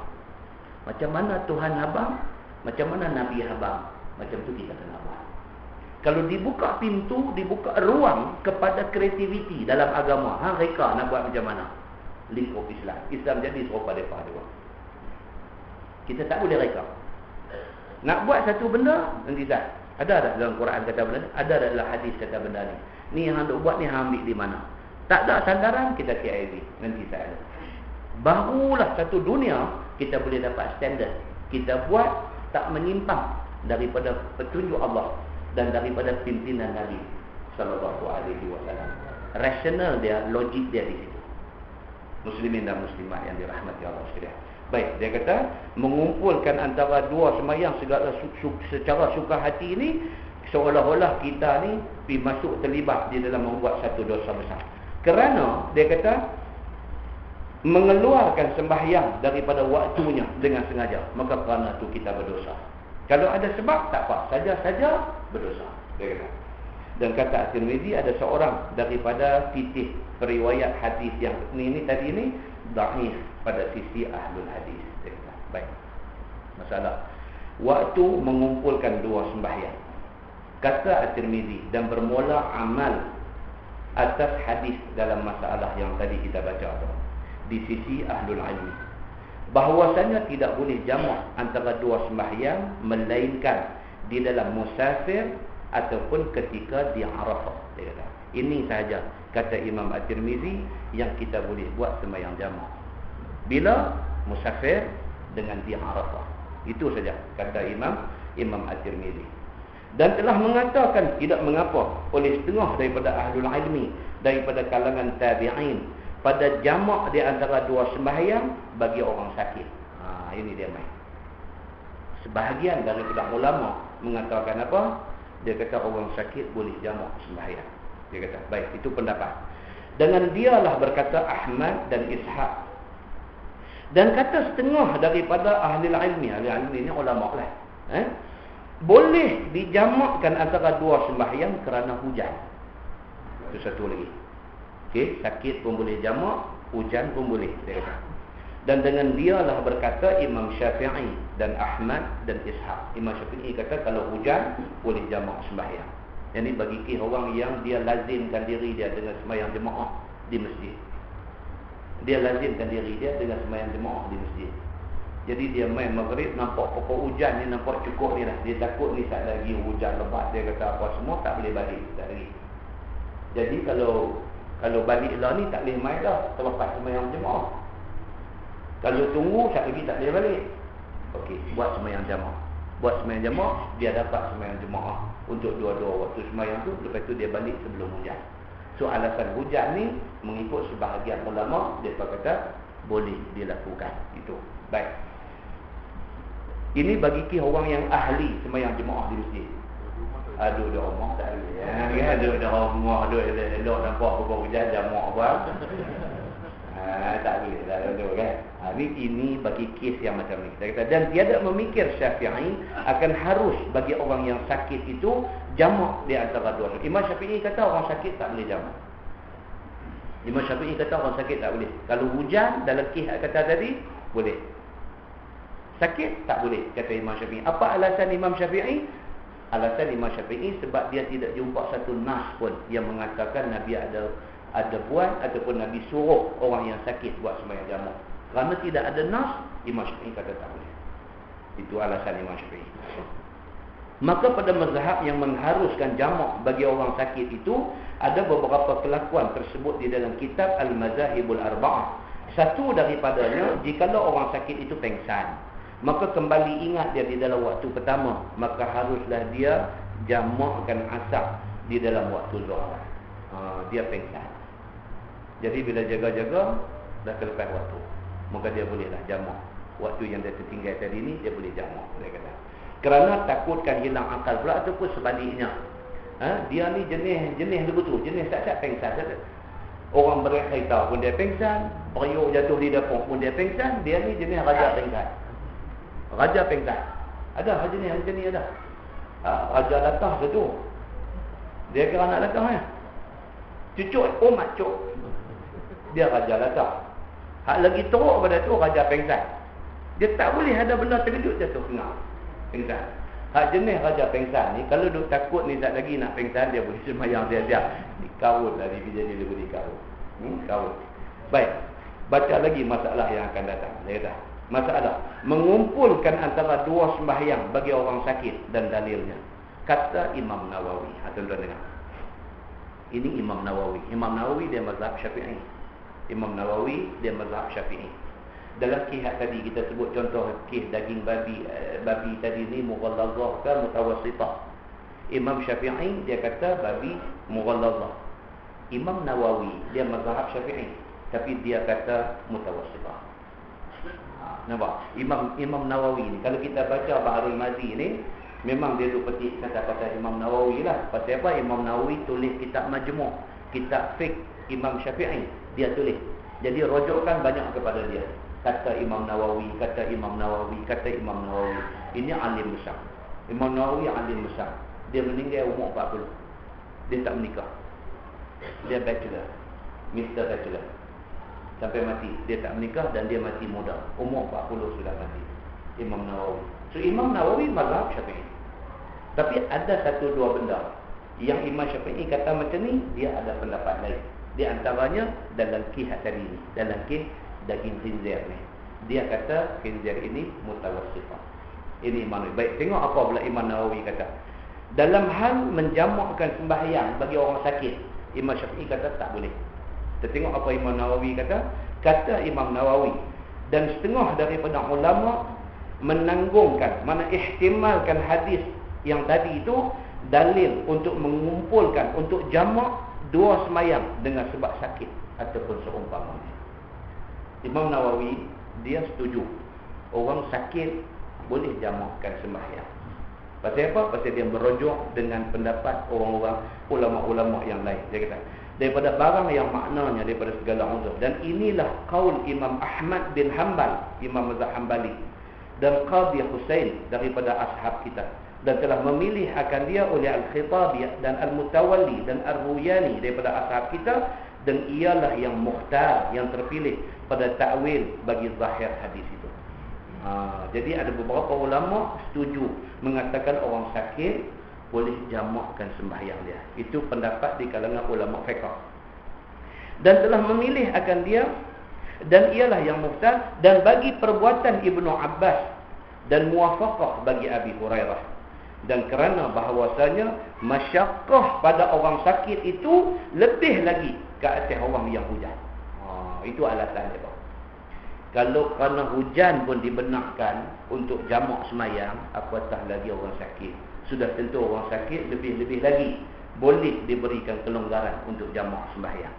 Macam mana Tuhan abang, macam mana Nabi abang, macam tu kita kena abang. Kalau dibuka pintu, dibuka ruang kepada kreativiti dalam agama, hang reka nak buat macam mana? Lingkup Islam. Islam jadi serupa depa dia. Kita tak boleh reka. Nak buat satu benda, nanti tak. Ada tak dalam Quran kata benda ni? Ada tak dalam hadis kata benda ni? Ni yang hang buat ni hang ambil di mana? Tak ada sandaran, kita KIV. Nanti tak ada. Barulah satu dunia kita boleh dapat standard. Kita buat tak menyimpang daripada petunjuk Allah dan daripada pimpinan Nabi sallallahu alaihi wasallam. Rasional dia, logik dia di situ. Muslimin dan muslimat yang dirahmati Allah sekalian. Baik, dia kata mengumpulkan antara dua sembahyang segala secara suka hati ini seolah-olah kita ni masuk terlibat di dalam membuat satu dosa besar. Kerana dia kata mengeluarkan sembahyang daripada waktunya dengan sengaja, maka kerana itu kita berdosa. Kalau ada sebab tak apa, saja-saja berdosa. Dia kata. Dan kata At-Tirmizi ada seorang daripada titik periwayat hadis yang ini tadi ni dhaif pada sisi ahlul hadis. Dia kata. Baik. Masalah waktu mengumpulkan dua sembahyang. Kata At-Tirmizi dan bermula amal atas hadis dalam masalah yang tadi kita baca tu. Di sisi ahlul ilmi bahawasanya tidak boleh jamak antara dua sembahyang melainkan di dalam musafir ataupun ketika di Arafah. Dia kata ini sahaja kata Imam At-Tirmizi yang kita boleh buat sembahyang jamak bila musafir dengan di Arafah. Itu saja kata Imam At-Tirmizi. Dan telah mengatakan tidak mengapa oleh setengah daripada ahlul ilmi daripada kalangan tabi'in pada jamak di antara dua sembahyang bagi orang sakit. Ini dia main. Sebahagian daripada ulama mengatakan apa? Dia kata orang sakit boleh jamak sembahyang. Dia kata, baik, itu pendapat. Dengan dialah berkata Ahmad dan Ishaq. Dan kata setengah daripada ahli ilmi ini ulama lah. boleh dijamakkan antara dua sembahyang kerana hujan. Itu satu lagi. Okey, sakit pun boleh jamak, hujan pun boleh, dia kata. Dan dengan dialah berkata Imam Syafi'i dan Ahmad dan Ishaq. Imam Syafi'i kata kalau hujan boleh jamak sembahyang. Yang ni bagi orang yang dia lazimkan diri dia dengan sembahyang jemaah di masjid. Dia lazimkan diri dia dengan sembahyang jemaah di masjid. Jadi dia main maghrib, nampak pokok hujan ni, nampak cukup ni lah. Dia takut ni tak lagi hujan lebat, dia kata apa semua, tak boleh balik tak lagi. Jadi kalau balik lah ni tak boleh main dah terlepas sembahyang jemaah. Kalau tunggu sat lagi tak boleh balik. Okey, buat sembahyang jemaah. Buat sembahyang jemaah, dia dapat sembahyang jemaah untuk dua-dua waktu sembahyang tu. Lepas tu dia balik sebelum hujan. So alasan hujan ni mengikut sebahagian ulama, mereka kata boleh dilakukan. Itu. Baik. Ini bagi orang yang ahli sembahyang jemaah di masjid. Aduh, dah rumah tak boleh. Ya, aduh, dah rumah, aduh, elok nampak pokok hujan jemaah buat. Tak boleh dah dulu kan. Ini bagi kes yang macam ni. Kita kata, dan tiada memikir Syafi'i akan harus bagi orang yang sakit itu jamak di antara dua. Imam Syafi'i kata orang sakit tak boleh jamak. Imam Syafi'i kata orang sakit tak boleh. Kalau hujan dalam kes kata tadi boleh. Sakit tak boleh kata Imam Syafi'i. Apa alasan Imam Syafi'i? Alasan Imam Syafi'i sebab dia tidak jumpa satu nas pun yang mengatakan Nabi ada buat ataupun Nabi suruh orang yang sakit buat sembahyang jamak. Kerana tidak ada nas, Imam Syafi'i kata tak boleh. Itu alasan Imam Syafi'i. Maka pada mazhab yang mengharuskan jamak bagi orang sakit itu, ada beberapa kelakuan tersebut di dalam kitab Al-Mazahibul Arba'ah. Satu daripadanya, jikalau orang sakit itu pengsan, maka kembali ingat dia di dalam waktu pertama, maka haruslah dia jamakkan asar di dalam waktu zuhur. Dia pengsan. Jadi bila jaga-jaga dah terlepas waktu, maka dia bolehlah jamak. Waktu yang dia tertinggal tadi ni dia boleh jamak, dia kata. Kerana takutkan hilang akal pula ataupun sebaliknya. Dia ni jenis begitu, jenis tak pengsan. Orang berkereta pun dia pengsan, periuk jatuh di dapur pun dia pengsan, dia ni jenis raja pengsan. Raja pengsan. Ada jenis ada. Raja latah tu. Dia kira anak latah ya. Cucuk macuk. Dia raja latah. Hak lagi teruk pada tu raja pengsan. Dia tak boleh ada benda terkejut jatuh kena. Pengsan. Hak jenis raja pengsan ni, kalau duk takut ni tak lagi nak pengsan, dia boleh sembahyang dia. Dikawut lah dia jadi lebih dikawut. Kawut. Baik. Baca lagi masalah yang akan datang. Dia kata, masalah mengumpulkan antara dua sembahyang bagi orang sakit dan dalilnya. Kata Imam Nawawi. Tuan-tuan dengar. Ini Imam Nawawi. Imam Nawawi dia mazhab Syafi'i. Imam Nawawi dia mazhab Syafi'i. Dalam kisah tadi kita sebut contoh kisah daging babi tadi ni mughallazah ke mutawassitah. Imam Syafi'i dia kata babi mughallazah. Imam Nawawi dia mazhab Syafi'i tapi dia kata mutawassitah. Nampak? Imam Nawawi ni kalau kita baca Baharul Mazi ni memang dia tu petik kata-kata Imam Nawawi lah. Pasal apa? Imam Nawawi tulis kitab Majmu', kitab fiqh Imam Syafi'i dia tulis. Jadi rujukan banyak kepada dia. Kata Imam Nawawi, kata Imam Nawawi, kata Imam Nawawi. Ini alim besar. Imam Nawawi alim besar. Dia meninggal umur 40. Dia tak menikah. Dia bachelor. Mr. Bachelor. Sampai mati. Dia tak menikah dan dia mati muda. Umur 40 sudah mati. Imam Nawawi. So Imam Nawawi mazhab Syafi'i. Tapi ada satu dua benda yang Imam Syafi'i kata macam ni, dia ada pendapat lain. Di antaranya dalam kisah tadi ni, dalam kisah daging khinzir ni. Dia kata khinzir ini mutawassifah. Ini Imam Nawawi. Baik, tengok apa pula Imam Nawawi kata. Dalam hal menjamakkan sembahyang bagi orang sakit, Imam Syafi'i kata tak boleh. Kita tengok apa Imam Nawawi kata. Kata Imam Nawawi, dan setengah daripada ulama menanggungkan, mana ihtimalkan hadis yang tadi itu dalil untuk mengumpulkan, untuk jamak dua sembahyang dengan sebab sakit ataupun seumpamanya. Imam Nawawi dia setuju orang sakit boleh jamakkan sembahyang. Pasal apa? Pasal dia merujuk dengan pendapat orang-orang ulama-ulama yang lain. Dia kata daripada barang yang maknanya daripada segala uzur. Dan inilah qaul Imam Ahmad bin Hanbal, Imam mazhab Hanbali, dan Qadhi Husain daripada ashab kita. dan telah memilih akan dia oleh Al-Khitabi dan Al-Mutawalli dan Ar-Ruyani daripada ashab kita, dan ialah yang mukhtar, yang terpilih pada takwil bagi zahir hadis itu. Jadi ada beberapa ulama setuju mengatakan orang sakit boleh jamakkan sembahyang dia. Itu pendapat di kalangan ulama fiqh. Dan telah memilih akan dia, dan ialah yang mukhtar, dan bagi perbuatan Ibnu Abbas dan muwafaqah bagi Abi Hurairah. Dan kerana bahawasanya masyaqqah pada orang sakit itu lebih lagi ke atas orang yang hujan. Itu alasan dia. Kalau kerana hujan pun dibenarkan untuk jamak semayang, apatah lagi orang sakit. Sudah tentu orang sakit lebih-lebih lagi boleh diberikan kelonggaran untuk jamak sembahyang.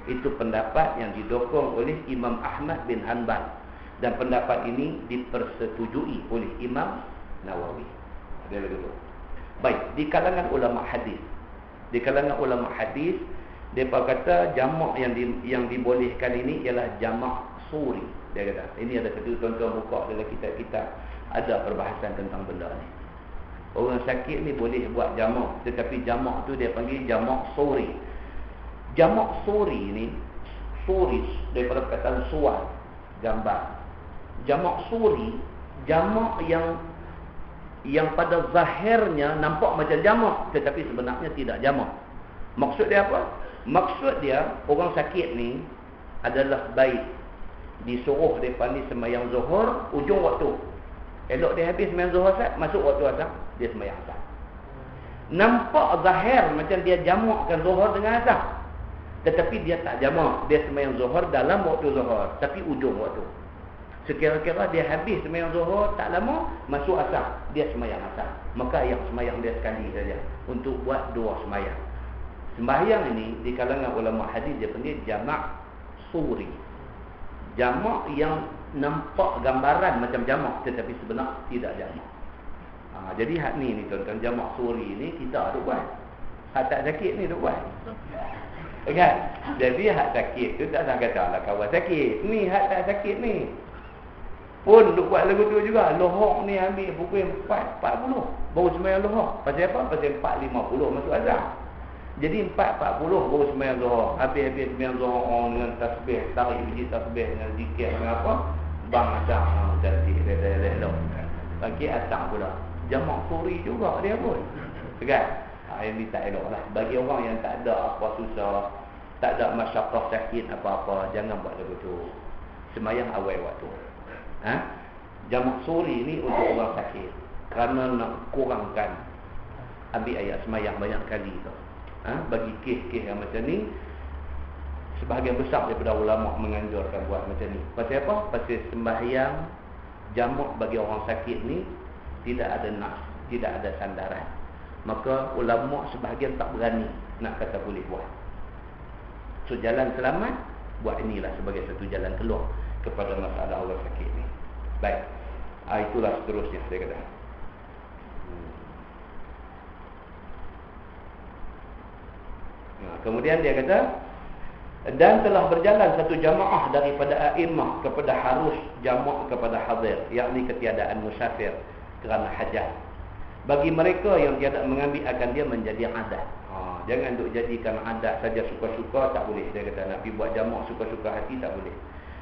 Itu pendapat yang didokong oleh Imam Ahmad bin Hanbal, dan pendapat ini dipersetujui oleh Imam Nawawi. Ada lagi tu. Baik, di kalangan ulama hadis. Di kalangan ulama hadis, mereka kata jamak yang dibolehkan ini ialah jamak suri. Dia kata, ini ada kedua tuan-tuan buka dalam kitab-kitab, ada perbahasan tentang benda ni. Orang sakit ni boleh buat jamak, tetapi jamak tu dia panggil jamak suri. Jamak suri ni, suri daripada perkataan suar, gambar. Jamak suri, jamak yang pada zahirnya nampak macam jamak, tetapi sebenarnya tidak jamak. Maksud dia apa? Maksud dia, orang sakit ni adalah baik disuruh mereka ni sembahyang zuhur ujung waktu. Elok dia habis sembahyang zuhur asar, masuk waktu asar, dia sembahyang asar. Nampak zahir macam dia jamakkan zuhur dengan asar, tetapi dia tak jamak. Dia sembahyang zuhur dalam waktu zuhur, tapi ujung waktu. Sekira-kira dia habis sembahyang zuhur tak lama, masuk asar, dia sembahyang asar. Maka yang sembahyang dia sekali saja untuk buat dua sembahyang. Sembahyang ini di kalangan ulama hadis dia panggil jamak suri. Jamak yang nampak gambaran macam jamak, tetapi sebenar tidak jamak. Jadi hak ni tuan-tuan, jamak suri ni kita ada buat. Hak tak sakit ni ada buat. Kan? Jadi hak sakit tu tak nak kata lah kawan sakit. Ni hak tak sakit ni pun duk buat lagu tu juga. Lohok ni ambil pukul 4.40 baru sembahyang lohok. Pasal apa? Pasal 4.50 masuk azan. Jadi 4.40 baru sembahyang lohok. Habis-habis sembahyang lohok orang dengan tasbih, tarik biji tasbih dengan zikir dengan apa? Bang azan. Jadi elok. Bagi azan pula. Jamak suri juga dia pun. Kan? Ini tak elok lah. Bagi orang yang tak ada apa susah, tak ada masyaqqah sakit apa-apa, jangan buat lagu tu. Sembahyang awal waktu. Jamak suri ni untuk orang sakit, kerana nak kurangkan ambil ayat sembahyang banyak kali tu. Bagi kes-kes yang macam ni, sebahagian besar daripada ulama menganjurkan buat macam ni. Pasal apa? Pasal sembahyang jamak bagi orang sakit ni tidak ada nas, tidak ada sandaran. Maka ulama sebahagian tak berani nak kata boleh buat. So jalan selamat, buat inilah sebagai satu jalan keluar kepada masalah orang sakit ni. Baik. Itulah seterusnya saya kata. Kemudian dia kata, dan telah berjalan satu jamaah daripada a'immah kepada harus jamak kepada hadir, yakni ketiadaan musafir kerana hajat. Bagi mereka yang tiada mengambil akan dia menjadi adat. Jangan duk jadikan adat saja suka-suka, tak boleh. Dia kata nak pergi buat jamak suka-suka hati, tak boleh.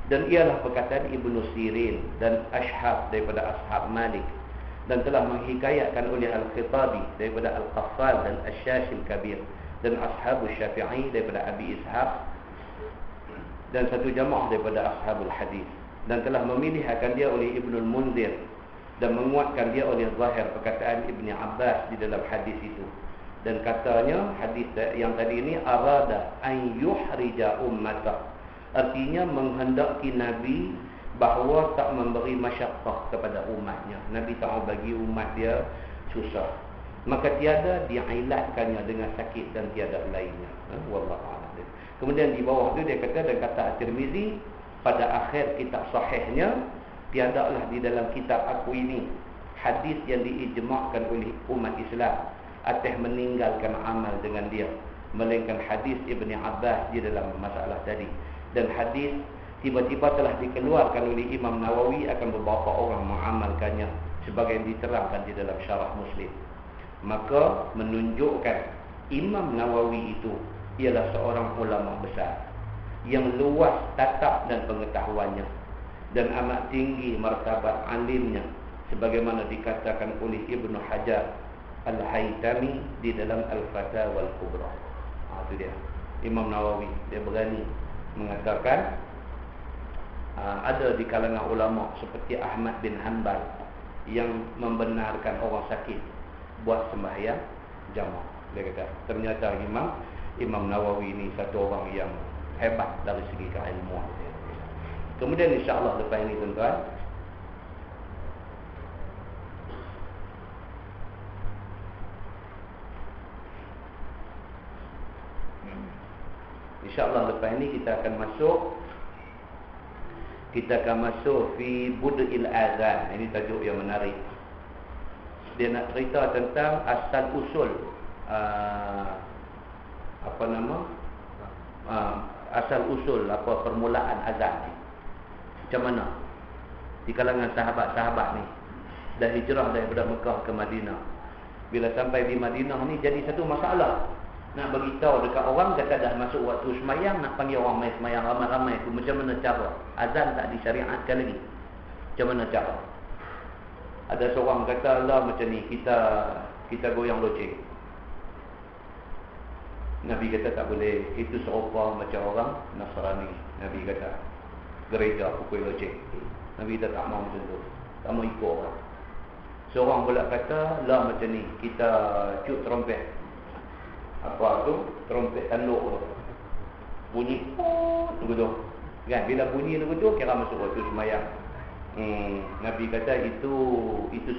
Dan ialah perkataan Ibnu Sirin dan Ashhab daripada Ashab Malik, dan telah menghikayatkan oleh Al-Khitabi daripada Al-Qaffal dan Asy-Syashil Kabir, dan Ashabul Syafi'i daripada Abi Ishaq, dan satu jamaah daripada Ashabul Hadis, dan telah memilih akan dia oleh Ibnul Munzir, dan menguatkan dia oleh zahir perkataan Ibni Abbas di dalam hadis itu. Dan katanya hadis yang tadi ini arada an yuhrija ummata, artinya menghendaki Nabi bahawa tak memberi masyaqqah kepada umatnya. Nabi tak mau bagi umat dia susah, maka tiada diilatkannya dengan sakit dan tiada lainnya. Wallahu a'lam. Kemudian di bawah tu dia kata, dan kata At-Tirmizi pada akhir kitab sahihnya, tiadalah di dalam kitab aku ini hadis yang diijma'kan oleh umat Islam atas meninggalkan amal dengan dia, melainkan hadis Ibni Abbas di dalam masalah tadi. Dan hadis tiba-tiba telah dikeluarkan oleh Imam Nawawi akan beberapa orang mengamalkannya, sebagai yang diterangkan di dalam syarah Muslim. Maka menunjukkan Imam Nawawi itu ialah seorang ulama besar yang luas tatap dan pengetahuannya dan amat tinggi martabat alimnya, sebagaimana dikatakan oleh Ibnu Hajar Al-Haytami di dalam Al-Fatawa Al-Kubra. Itu dia Imam Nawawi. Dia berani mengatakan ada di kalangan ulama seperti Ahmad bin Hanbal yang membenarkan orang sakit buat sembahyang jamaah. Dia kata ternyata Imam Nawawi ini satu orang yang hebat dari segi keilmuan. Kemudian insya-Allah lepas ini tuan-tuan, insya-Allah lepas ini kita akan masuk fi bud'il azan. Ini tajuk yang menarik. Dia nak cerita tentang asal usul asal usul permulaan azan ni. Macam mana di kalangan sahabat-sahabat ni dah hijrah daripada Mekah ke Madinah. Bila sampai di Madinah ni jadi satu masalah. Nak beritahu dekat orang kata dah masuk waktu semayang, nak panggil orang mai semayang ramai-ramai tu macam mana cara? Azan tak disyariatkan lagi. Macam mana cara? Ada seorang kata lah macam ni, kita goyang loceng. Nabi kata tak boleh, itu serupa macam orang Nasrani. Nabi kata gereja pukul loceng. Nabi kata tak mau macam tu, tak mau ikut orang. Seorang pula kata lah macam ni, kita cuk trompet. Apa tu? Trompet tanduk tu. Bunyi tu. Kan bila bunyi tu kira masuk waktu sembahyang. Nabi kata itu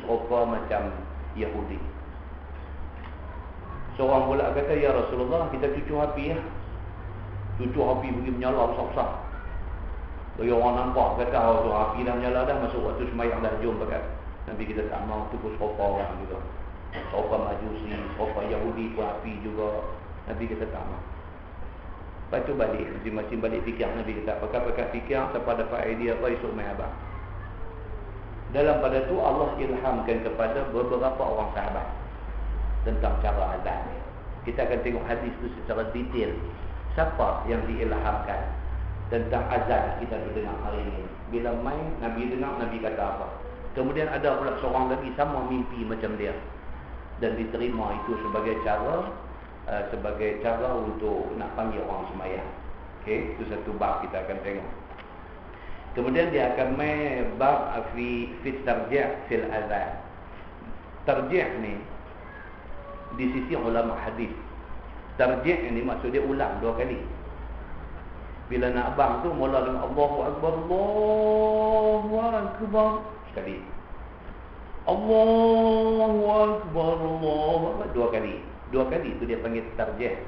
serupa macam Yahudi. Seorang pula kata, ya Rasulullah, kita cucu api ya. Cucu api pergi menyala besar-besar. Bagi orang nampak kata, tu api dah menyala dah, masuk waktu sembahyang dah, jom dekat. Nabi kita tak mau, tu pun serupa orang juga. Serupa Majusi, serupa Yahudi pun api juga. Nabi kita tak mau. Lepas tu balik, masing-masing balik fikir. Nabi kata, pakai fikir, siapa dapat idea apa, esok main abang. Dalam pada tu Allah ilhamkan kepada beberapa orang sahabat tentang cara azan ni. Kita akan tengok hadis tu secara detail. Siapa yang diilhamkan tentang azan kita dengar hari ini. Bila main Nabi dengar, Nabi kata apa. Kemudian ada pula seorang lagi sama mimpi macam dia, dan diterima itu sebagai cara untuk nak panggil orang sembahyang. Okey, itu satu bab kita akan tengok. Kemudian dia akan main bab fi tarjih fil azan. Tarjih ni di sisi ulama hadis. Tarjih ini maksud dia ulang dua kali. Bila nak bang tu mula dengan Allahu Akbar, Allahu Akbar sekali. Allahu Akbar, Allahu Akbar dua kali. Dua kali itu dia panggil tarjih.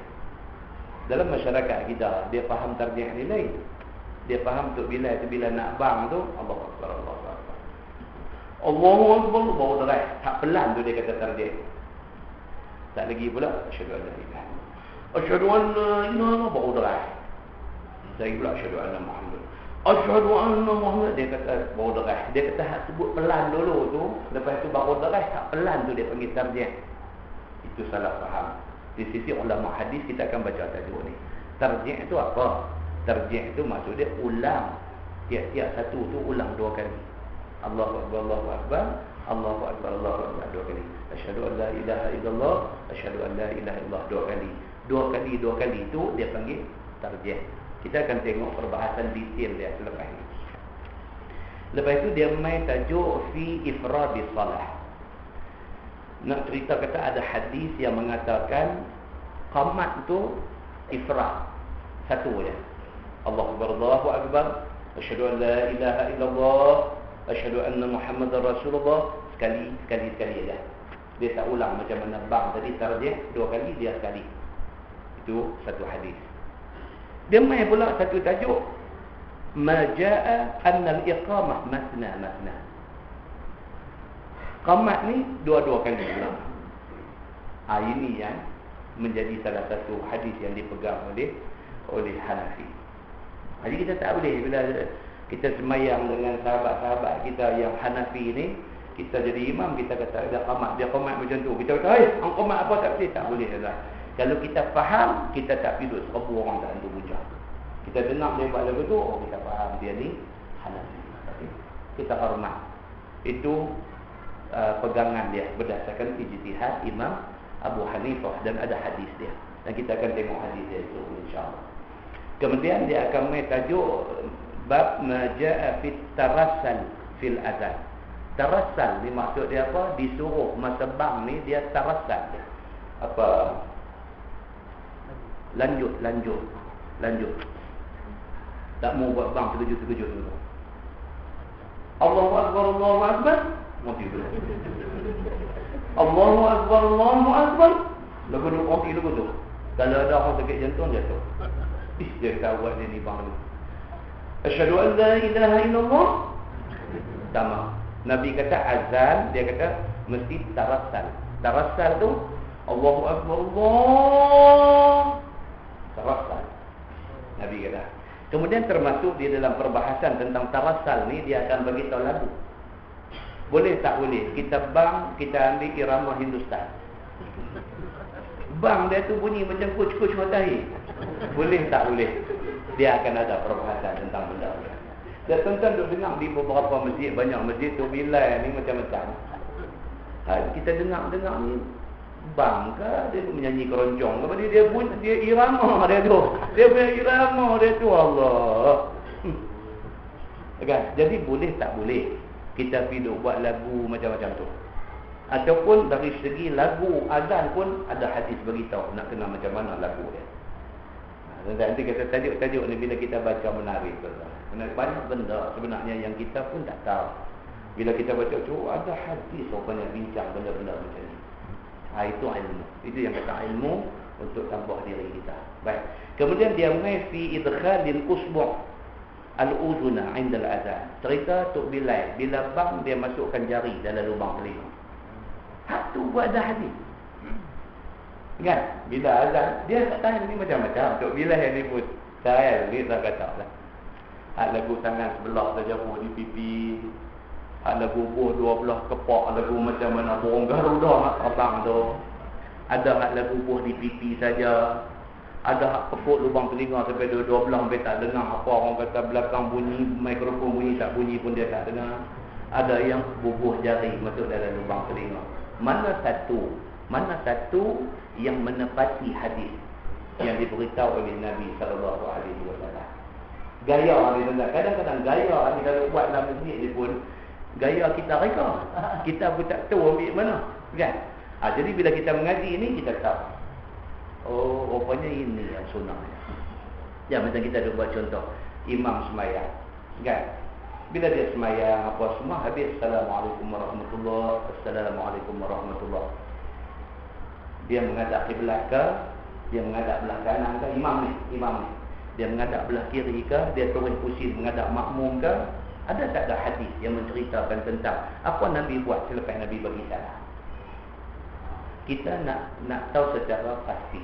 Dalam masyarakat kita, dia faham tarjih ni lain. Dia faham tu bila nak bang tu Allahu Akbar, Allahu Akbar. Allahu Akbar baru derai. Tak pelan tu dia kata tarjih. Tak lagi pula asyhadu an la ilaha illallah. Asyhadu an la ilaha baru derai. Saya pula asyhadu anna Muhammad. Asyhadu anna Muhammad dia kata baru derai. Dia kata hak sebut pelan dulu tu, lepas tu baru derai. Tak pelan tu dia panggil tarjih. Itu salah faham. Di sisi ulama hadis kita akan baca tajuk ni. Tarjih itu apa? Tarjih itu maksud dia ulang. Tiap-tiap satu tu ulang dua kali. Allahu Akbar, Allahu Akbar, Allahu Akbar, Allahu Akbar dua kali. Asyhadu an la ilaha illallah, asyhadu an la ilaha illallah dua kali. Dua kali itu dia panggil tarjih. Kita akan tengok perbahasan detail dia selepas ini. Lepas itu dia main tajuk fi ifradis salah. Nak cerita kata ada hadis yang mengatakan qamat tu ifrad satu je. Allahu Akbar, Allahu Akbar, asyhadu an la ilaha illallah, asyhadu anna Muhammadar Rasulullah sekali aja. Dia tak ulang macam mana bang tadi tarjih dua kali, dia sekali. Itu satu hadis. Dia main pula satu tajuk ma jaa anna al-iqamah masna. Qamat ni dua-dua kali ulang. Ini yang menjadi salah satu hadis yang dipegang oleh Hanafi. Jadi kita tak boleh bila kita semayang dengan sahabat-sahabat kita yang Hanafi ni, Kita jadi imam, kita kata dia qamat macam tu. Kita kata, hang qamat apa tak boleh? Tak boleh lah. Kalau kita faham, kita tak pergi duduk 1000 orang tak tentu bujang. Kita dengar dia buat lagu tu, kita faham dia ni Hanafi. Kita hormat. Itu pegangan dia berdasarkan ijtihad Imam Abu Hanifah, dan ada hadis dia. Dan kita akan tengok hadis dia itu insya-Allah. Kemudian dia akan mai tajuk bab majaa fit tarassal fil azan. Tarassal ni maksud dia apa? Disuruh masa bang ni dia tarassal. Apa? Lanjut. Tak mau buat bang terkejut dulu. Allahu Akbar, Allahu Akbar. Mati dulu. Allahu Akbar, Allahu Akbar. Lagu tu mati lagu tu. Kalau ada orang sakit jantung jatuh. Dia tahu buat dia ni bang dulu. Asyhadu an la ilaha illallah. Sama. Nabi kata azan, dia kata mesti tarassal. Tarassal tu Allahu Akbar, Allah. Tarassal. Nabi kata. Kemudian termasuk di dalam perbahasan tentang tarassal ni, dia akan bagi tahu lagu. Boleh tak boleh? Kita bang, kita ambil irama Hindustan. Bang dia tu bunyi macam kuch-kuch matahari. Boleh tak boleh? Dia akan ada perbahasan tentang benda ni. Dan tuan-tuan duk dengar di beberapa masjid, banyak masjid tu bilal ni macam-macam. Kita dengar ni bang ke dia menyanyi keroncong ke, dia irama dia tu. Dia punya irama dia tu, Allah. Kan? Jadi boleh tak boleh kita pergi buat lagu macam-macam tu. Ataupun dari segi lagu azan pun ada hadis beritahu nak kena macam mana lagu dia. Nanti kata tajuk-tajuk ni bila kita baca menarik. Banyak benda sebenarnya yang kita pun tak tahu. Bila kita baca tu ada hadis rupanya bincang benda-benda macam ni. Itu ilmu. Itu yang kata ilmu untuk tambah diri kita. Baik. Kemudian dia mai fi idkhalil usbu' al-udhuna 'inda al-azan. Cerita Tok Bilal bila bang dia masukkan jari dalam lubang telinga. Hak tu buat dah hadis. Kan? Bila azan dia tak tahu ni macam-macam. Tok Bilal yang ni pun saya ni tak katalah. Hak lagu tangan sebelah terjatuh di pipi. Hak lagu buah dua belah kepak, lagu macam mana burung garuda nak terbang tu. Ada hak lagu buah di pipi saja. Ada hak kepuk lubang telinga sampai dua belah sampai tak dengar apa orang kata belakang bunyi, mikrofon bunyi tak bunyi pun dia tak dengar. Ada yang bubuh jari masuk dalam lubang telinga. Mana satu yang menepati hadis yang diberitahu oleh Nabi sallallahu alaihi wasallam. Gaya ni kadang-kadang gaya ni kalau buat dalam masjid ni pun gaya kita reka. Kita pun tak tahu ambil mana, kan? Jadi bila kita mengaji ni kita tahu. Oh, rupanya ini yang sunnahnya. Ya, macam kita ada buat contoh imam sembahyang, kan? Bila dia sembahyang apa semua habis assalamualaikum warahmatullahi, assalamualaikum warahmatullahi. Dia menghadap kiblat ke? Dia menghadap belah kanan ke? Imam ni. Dia menghadap belah kiri ke? Dia turun pusing menghadap makmum ke? Ada tak ada hadis yang menceritakan tentang apa Nabi buat selepas Nabi bagi salam? Kita nak tahu secara pasti.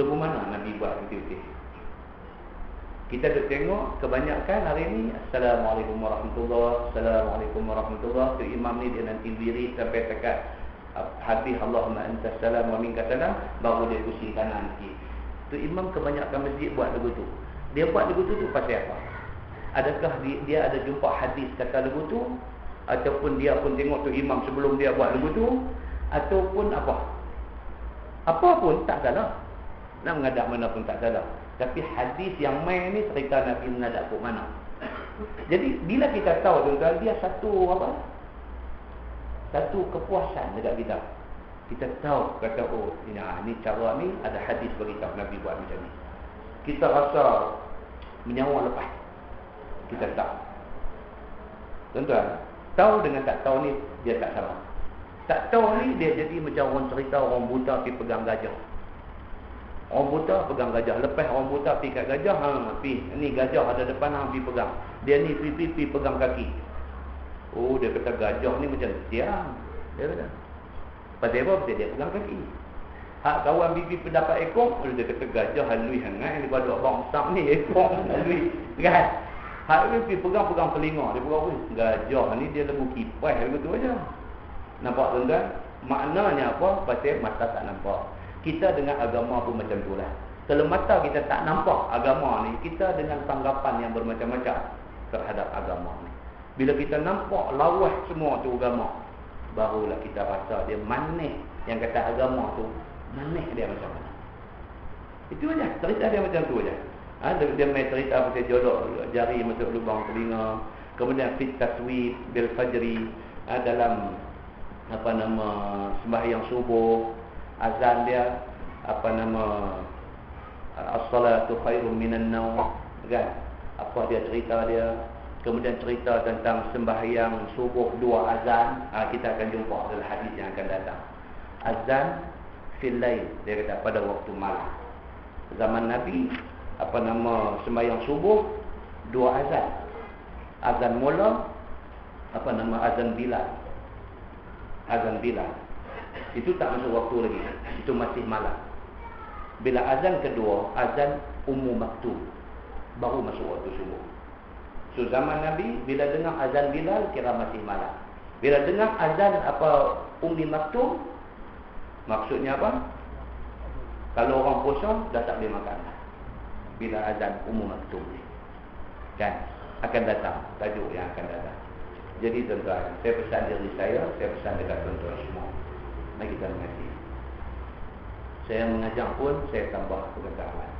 Lagu mana Nabi buat begitu? Kita duk tengok kebanyakan hari ni assalamualaikum warahmatullahi, assalamualaikum warahmatullahi. Tu imam ni dia nanti wirid sampai dekat habis Allahumma antas salam wa minkas salam, baru dia pusing kanan sikit. Tu imam kebanyakan masjid buat lagu tu. Dia buat lagu tu pasal apa? Adakah dia ada jumpa hadis kata lagu tu, ataupun dia pun tengok tu imam sebelum dia buat lagu tu, ataupun apa? Apa pun tak salah. Nak menghadap mana pun tak salah. Tapi hadis yang main ni cerita Nabi menghadap ke mana. Jadi bila kita tahu tuan-tuan, dia satu kepuasan dekat kita. Kita tahu kata ini cara ni ada hadis beritahu Nabi buat macam ni. Kita rasa menyawa lepas. Kita tahu. Tuan-tuan, tahu dengan tak tahu ni dia tak sama. Tak tahu ni dia jadi macam orang cerita orang buta pergi pegang gajah. Orang buta pegang gajah. Lepas orang buta pergi kat gajah, ni gajah ada depan hang pergi pegang. Dia ni pergi pegang kaki. Oh, dia kata gajah ni macam tiang. Dia kata. Pasal apa? Dia pegang kaki. Hak kawan bibi pendapat ekor, dia kata gajah halui hangat daripada abang besar ni ekor halui. Kan? Hak ni pergi pegang-pegang telinga. Dia pegang, gajah ni dia lembu kipas begitu aja. Nampak tuan-tuan? Maknanya apa? Pasal mata tak nampak. Kita dengan agama pun macam itulah. Kalau mata kita tak nampak agama ni, kita dengan tanggapan yang bermacam-macam terhadap agama ni. Bila kita nampak lawas semua tu agama, barulah kita rasa dia manis. Yang kata agama tu, manis dia macam mana. Itu aja, cerita dia macam tu aja. Dia main cerita pasal jolok jari masuk lubang telinga. Kemudian fit taswib bil fajri, dalam apa nama sembahyang subuh, azan dia apa nama as-salatu khairun minan naum, kan? Apa dia cerita dia. Kemudian cerita tentang sembahyang subuh 2 azan. Kita akan jumpa dalam hadis yang akan datang. Azan fil lail, dia kata pada waktu malam. Zaman Nabi apa nama sembahyang subuh 2 azan. Azan mula apa nama azan Bilal. Azan Bilal itu tak masuk waktu lagi, itu masih malam. Bila azan kedua, azan Ummu Maktum, baru masuk waktu subuh. So zaman Nabi bila dengar azan Bilal kira masih malam. Bila dengar azan apa Ummi Maktum, maksudnya apa? Kalau orang puasa dah tak boleh makan. Bila azan Ummu Maktum ni, kan, akan datang tajuk yang akan datang. Jadi tuan-tuan, saya pesan diri saya pesan dekat tuan-tuan semua. Mari kita mengaji. Saya mengajar pun saya tambah pengetahuan.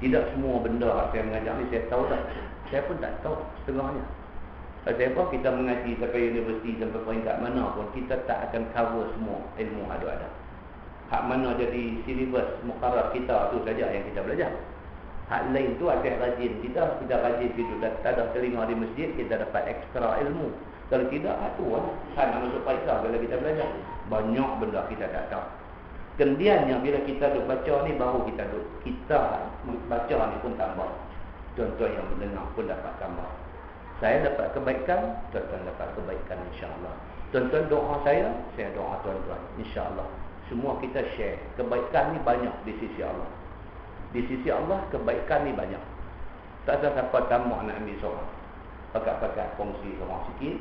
Tidak semua benda yang saya mengajar ni saya tahu dah. Saya pun tak tahu setengahnya. Sebab apa kita mengaji sampai universiti, sampai peringkat mana pun, kita tak akan cover semua ilmu ada-ada. Hak mana jadi silibus muqarrar kita tu saja yang kita belajar. Hak lain tu atas rajin kita rajin hidup dan tak ada telinga di masjid, kita dapat ekstra ilmu. Kalau tidak, tu lah nak masuk paisa bila kita belajar. Banyak benda kita tak tahu. Kemudiannya bila kita duk baca ni, baru kita baca ni pun tambah. Tuan-tuan yang mendengar pun dapat tambah. Saya dapat kebaikan, tuan-tuan dapat kebaikan, insya-Allah. Tuan-tuan doa saya doa tuan-tuan, insya-Allah. Semua kita share. Kebaikan ni banyak di sisi Allah. Di sisi Allah kebaikan ni banyak. Tak ada siapa tamak nak ambil seorang. Pakat-pakat kongsi seorang sikit,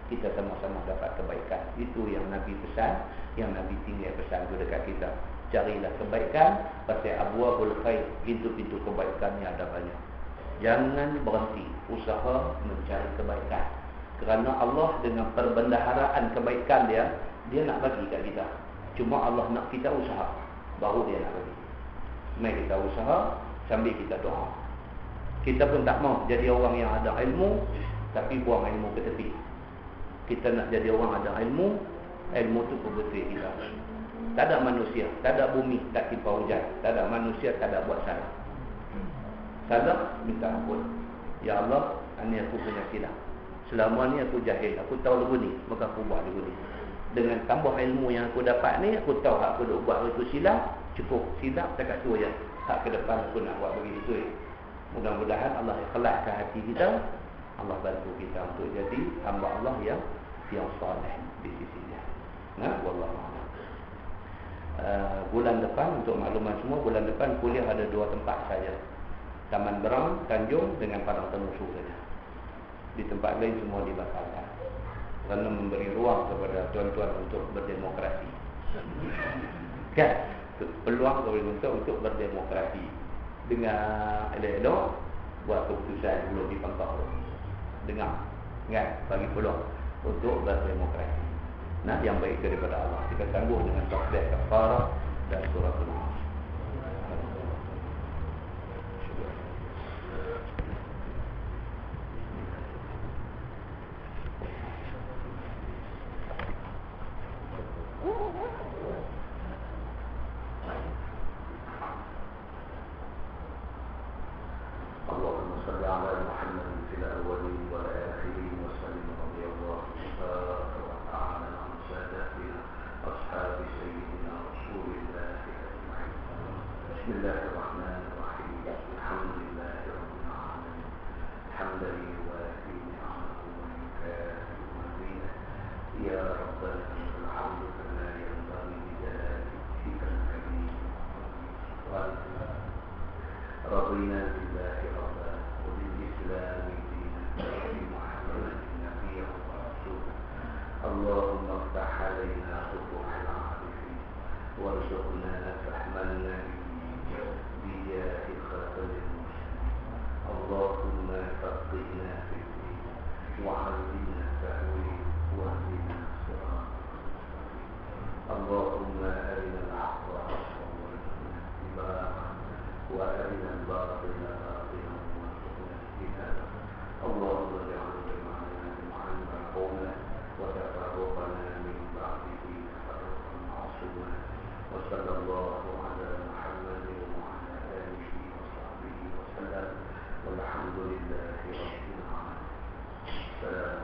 kita sama-sama dapat kebaikan. Itu yang Nabi pesan, yang Nabi tinggal pesan tu dekat kita. Carilah kebaikan, pasal abwabul khair, pintu-pintu kebaikan ni ada banyak. Jangan berhenti usaha mencari kebaikan. Kerana Allah dengan perbendaharaan kebaikan dia nak bagi kat kita. Cuma Allah nak kita usaha, baru dia nak bagi. Mari kita usaha sambil kita doa. Kita pun tak mau jadi orang yang ada ilmu tapi buang ilmu ke tepi. Kita nak jadi orang ada ilmu tu pembetul kita. Tak ada manusia, tak ada bumi tak timpa hujan, tak ada manusia tak ada buat salah. Salah minta ampun. Ya Allah, ini aku punya silap. Selama ni aku jahil, aku tahu lagu ni, maka aku buat lagu ni. Dengan tambah ilmu yang aku dapat ni, aku tahu hak aku duk buat itu silap, cukup silap dekat tu aja. Hak ke depan aku nak buat begitu. Mudah-mudahan Allah ikhlaskan hati kita. Allah bantu kita untuk jadi hamba Allah yang saleh di sisi Dia. Wallahu a'lam. Bulan depan, untuk makluman semua, bulan depan kuliah ada 2 tempat saja. Taman Berang, Tanjung dengan Padang Temusu saja. Di tempat lain semua dibatalkan. Kerana memberi ruang kepada tuan-tuan untuk berdemokrasi. Kan? Peluang kepada untuk berdemokrasi. Dengar elok-elok, buat keputusan belum dipangkau. Dengar, kan? Bagi peluang untuk berdemokrasi. Yang baik daripada Allah. Kita tangguh dengan takbir kafarah dan surah Al-Nas. رضينا بالله ربا وبالإسلام دينا اللهم افتح علينا فتوح العارفين وارزقنا فهم النبي بجاه خاتم المسلمين. اللهم فقهنا في الدين وعلمنا تأويل واهدنا صراط المستقيم. اللهم أرنا الحق حقا وارزقنا اتباعه وأرنا الباطل باطلا وارزقنا اجتنابه. اللهم اجعل جمعنا جمعا مرحوما وتفرقنا من بعده تفرقا معصوما. وصلى الله على محمد وعلى آله وصحبه وسلم والحمد لله رب العالمين. السلام